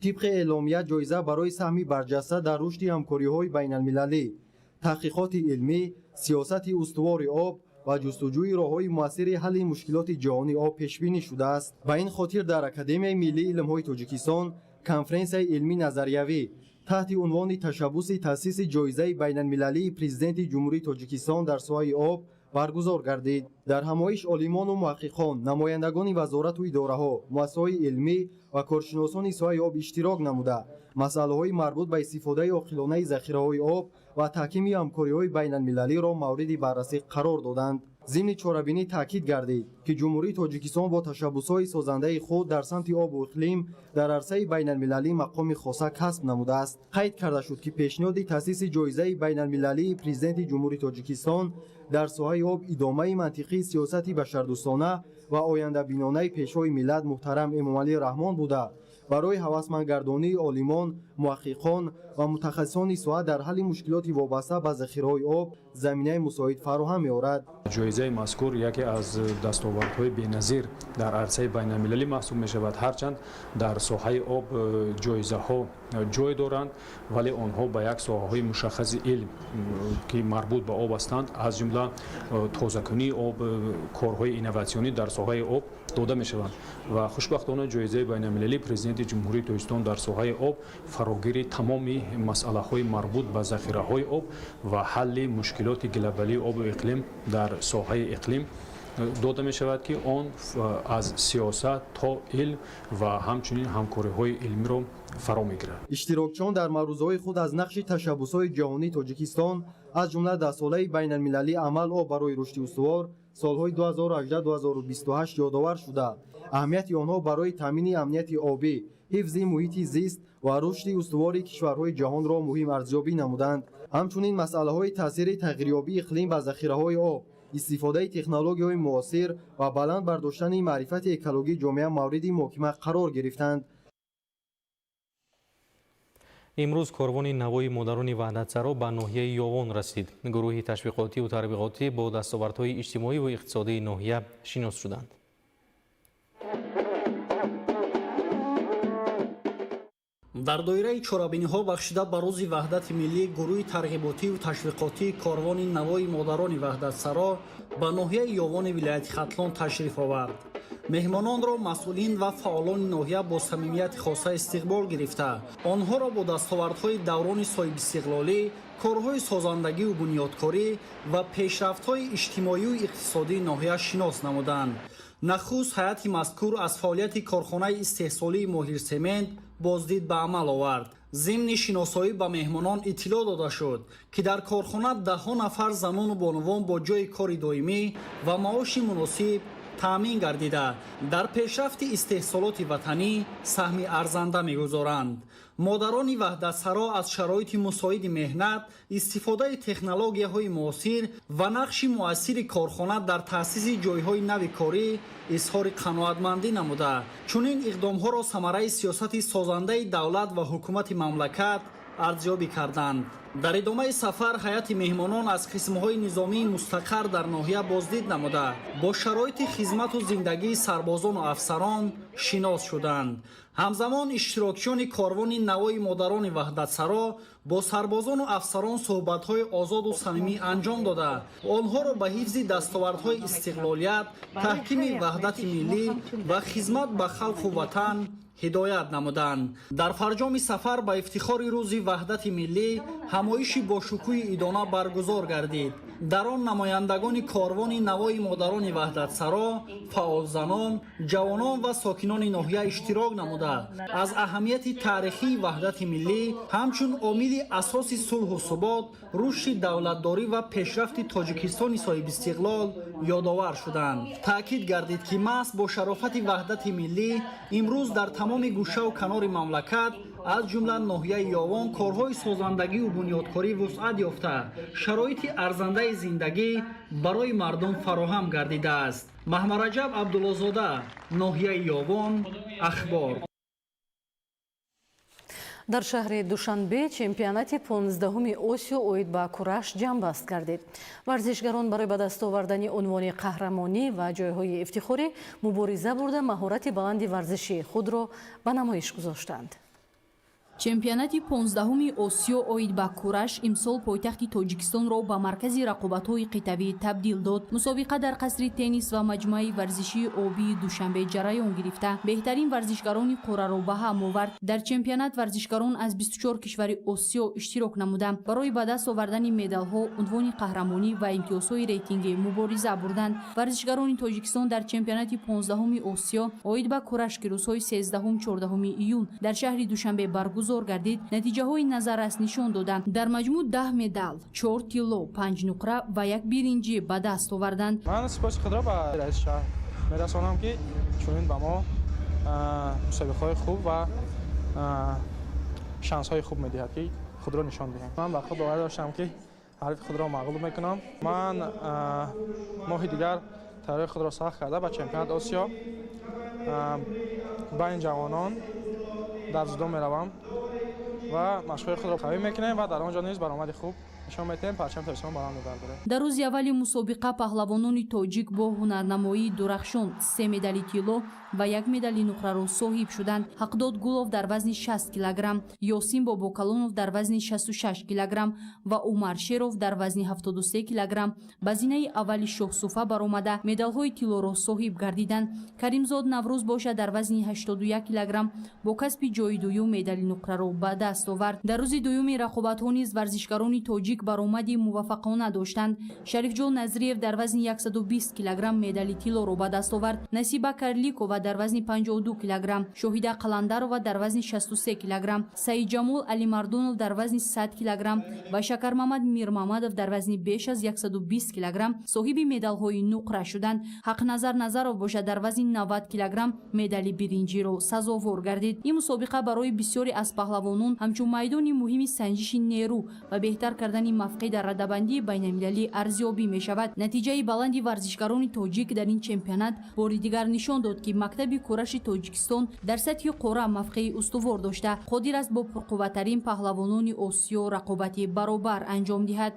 طبق اعلامیه جایزه برای سهم برجسته در رشد همکاری‌های بین‌المللی، تحقیقات علمی، سیاست استوار آب و جستجوی راه‌های مؤثر حل مشکلات جهانی آب پیش‌بینی شده است. به این خاطر در اکادمیای ملی علم‌های تاجیکستان کنفرانس علمی نظریوی تحت عنوان تشبث تأسیس جایزه بین‌المللی پرزیدنت جمهوری تاجیکستان در ساحه آب برگزار گردید. در همایش عالمان و محققان، نمایندگان وزارت و اداره‌ها، مؤسسه‌های علمی و کارشناسان ساحه آب اشتراک نموده مسائل مربوط به استفاده عاقلانه ذخیره‌های آب و تحکیم همکاری‌های بین‌المللی را مورد بررسی قرار دادند. ضمن چاره‌بینی تاکید گردید که جمهوری تاجیکستان با تشبث‌های سازنده خود در سمت آب و اقلیم در عرصه بین‌المللی مقام خاصه کسب نموده است. قید کرده شد که پیشنهاد تأسیس جایزه بین‌المللی پرزیدنت جمهوری تاجیکستان در ساحه آب ادامه منطقی سیاست بشردوستانه و آینده بینانه پیشوای ملت محترم امامعلی رحمان بوده برای هوسمندگردانی عالمان، محققان و متخصصان سواد در حل مشکلات وابسته به ذخیره‌های آب زمینه مساعد فراهم می‌آورد. جایزه مذکور یکی از دستاوردهای بی‌نظیر در عرصه بین‌المللی محسوب می‌شود، هرچند در ساحه آب جایزه‌ها جای دارند ولی آنها به یک ساحه‌های مشخص علم که مربوط به آب هستند، از جمله تازه‌کنی آب، کارهای اینواسیونی در ساحه آب داده می‌شوند و خوشبختانه جایزه بین‌المللی پرزیدنت جمهوری تاجیکستان در ساحه آب فراگیری تمام مسئله‌های مربوط به ذخیره‌های آب و حل مشکلات گلوبالی آب و اقلیم در ساحه اقلیم داده می شود که آن از سیاست تا علم و همچنین همکاری‌های علمی را فرا می‌گیرد. اشتراکچیان در معروضه‌های خود از نقش تشبس‌های جهانی تاجیکستان از جمله در ساله بین‌المللی عمل آب برای رشد استوار سالهای 2018-2028 یادآور شده. اهمیت آنها برای تامین امنیت آبی، حفظ محیط زیست و رشد استوار کشورهای جهان را مهم ارزیابی نمودند. همچنین مسئله‌های تاثیر تغییریابی اقلیم بر ذخیره‌های آب، استفاده تکنولوژی‌های معاصر و بلند برداشتن معرفت اکولوژی جامعه مورد محاکمه قرار گرفتند. امروز کاروان نوای مادران وحدتسرا به ناحیه یاوان رسید. گروه تشویقاتی و ترغیباتی با دستاوردهای اجتماعی و اقتصادی ناحیه شناس شدند. در دایره چورابینی‌ها بخشیده به روز وحدت ملی گروه ترغیباتی و تشویقاتی کاروان نوای مادران وحدتسرا به ناحیه یاوان ولایت ختلان تشریف آورد. مهمانان را مسئولین و فعالان ناحیه با صمیمیت خاصه استقبال گرفته آنها را با دستاوردهای دوران صاحب استقلالی، کارهای سازندگی و بنیادکاری و پیشرفت‌های اجتماعی و اقتصادی ناحیه شناس نمودند. نخست هیئت مذکور از فعالیت کارخانه استحصالی ماهر سمنت بازدید به عمل آورد. ضمن شناسایی به مهمانان اطلاع داده شد که در کارخانه 10 نفر زنان و بانوان با جای کار دائمی و معاش مناسب تامین گردیده در پیشرفت استحصالات وطنی سهم ارزنده می‌گذارند. مادران وحدتسرا از شرایط مساعد مهنت، استفاده تکنولوژی‌های معاصر و نقش مؤثر کارخانه در تأسیس جای‌های نو کاری اظهار قناعتمندی نموده چنین اقدام‌ها را ثمره سیاست سازنده دولت و حکومت مملکت ارزیابی کردند. در ادامه سفر هیئت مهمانان از قسم‌های نظامی مستقر در ناحیه بازدید نموده با شرایط خدمت و زندگی سربازان و افسران شناس شدند. همزمان اشتراکیان کاروان نوای مادران وحدتسرا با سربازان و افسران صحبت‌های آزاد و صمیمی انجام داده آنها را به حفظ دستاوردهای استقلالیت، تحکیم وحدت ملی و خدمت به خلق و وطن هدایت نمودند. در فرجام سفر به افتخار روز وحدت ملی همایشی با شکوه ایدانه برگزار گردید. در آن نمایندگان کاروان نوای مادران وحدتسرا، فعال زنان، جوانان و ساکنان ناحیه اشتراک نموده از اهمیت تاریخی وحدت ملی همچون عامل اساسی صلح و ثبات، رشد دولتداری و پیشرفت تاجیکستان صاحب استقلال یادآور شدند. تاکید گردید که محض با شرافت وحدت ملی امروز در تمام گوشه و کنار مملکت از جمله ناحیه یاوان کارهای سازندگی و بنیادکاری وسعت یافته شرایط ارزنده زندگی برای مردم فراهم گردیده است. محمد رجب عبدالله‌زاده، ناحیه یاوان، اخبار. در شهر دوشنبه چمپیونات 15 اسیا اوید به کورش جنببست گردید. ورزشگران برای به دست آوردن عنوان قهرمانی و جایهای افتخاری مبارزه برده مهارت بلند ورزشی خود را به نمایش گذاشتند. чемпионати 15 осиё оид ба кураш имсол пойтахти тоҷикистонро ба маркази рақобатҳои қитавӣ табдил дод. мусобиқа дар қасри теннис ва маҷмӯаи варзишии обии душанбе ҷараён гирифта беҳтарин варзишгарони қурраро ба ҳам овард. дар чемпионат варзишгарон аз 24 кишвари осиё иштирок намуда барои ба даст овардани медалҳо, унвони қаҳрамонӣ ва имтиёзҳои рейтингӣ мубориза бурданд. варзишгарони тоҷикистон дар чемпионати 15 осиё оид ба кураш ки рӯзҳои 13-14 июн дар шаҳри душанбе баргузор гардид натиҷаҳои назаррас нишон доданд. дар маҷмӯъ 10 медал, 4 тилло, 5 нуқра ва 1 биринҷӣ ба даст оварданд. ман сипоси худро ба раиси шаҳр мерасонам ки чунин ба мо мусобиқаҳои хуб ва шансҳои хуб медиҳад ки худро нишон диҳем. ман ба худ бовар доштам ки ҳарфи худро мағлуб мекунам. ман моҳи дигар тайёрии худро сахт карда ба чемпионат осиё байни ҷавонон дар зудо меравам ва машқҳои худро қавӣ мекунем ва дар он ҷо низ баромади хуб нишон медиҳем. Парчам тавсиён баланд мебардорем. дар рӯзи аввали мусобиқа паҳлавонони тоҷик бо ҳунарнамоии дурахшон 3 медали тилло ва 1 медали нуқраро соҳиб шуданд. ҳақдод гулов дар вазни 60 килограмм, ёсин бобокалонов дар вазни 66 килограмм ва умар шеров дар вазни 73 килограмм ба зинаи аввали шоҳсуфа баромада медалҳои тиллоро соҳиб гардиданд. каримзод наврӯз боша дар вазни 81 килограмм бо касби ҷои дуюм медали нуқраро ба даст овард. дар рӯзи дуюми рақобатҳо низ варзишгарони тоҷик баромади муваффақона доштанд. шарифҷон назриев дар вазни 120 килограмм медали тиллоро ба даст овард. насиба карликова дар вазни 52 килограмм, шоҳида қаландарова дар вазни 63 килограмм, саидҷамол алимардонов дар вазни 100 килограмм ва шакармамад мирмамадов дар вазни беш аз 120 килограмм соҳиби медалҳои нуқра шуданд. ҳақназар назаров боша дар вазни 90 килограмм медали биринҷиро сазовор гардид. ин мусобиқа барои бисёре аз паҳлавонон ҳамчун майдони муҳими санҷиши нерӯ ва беҳтар кардани мавқеъ дар раддабандии байналмилалӣ арзёбӣ мешавад. натиҷаи баланди варзишгарони тоҷик дар ин чемпионат бори дигар нишон дод ки мактаби кураши тоҷикистон дар сатҳи қора мавқеи устувор дошта қодир аст бо пурқувваттарин паҳлавонони осиё рақобати баробар анҷом диҳад.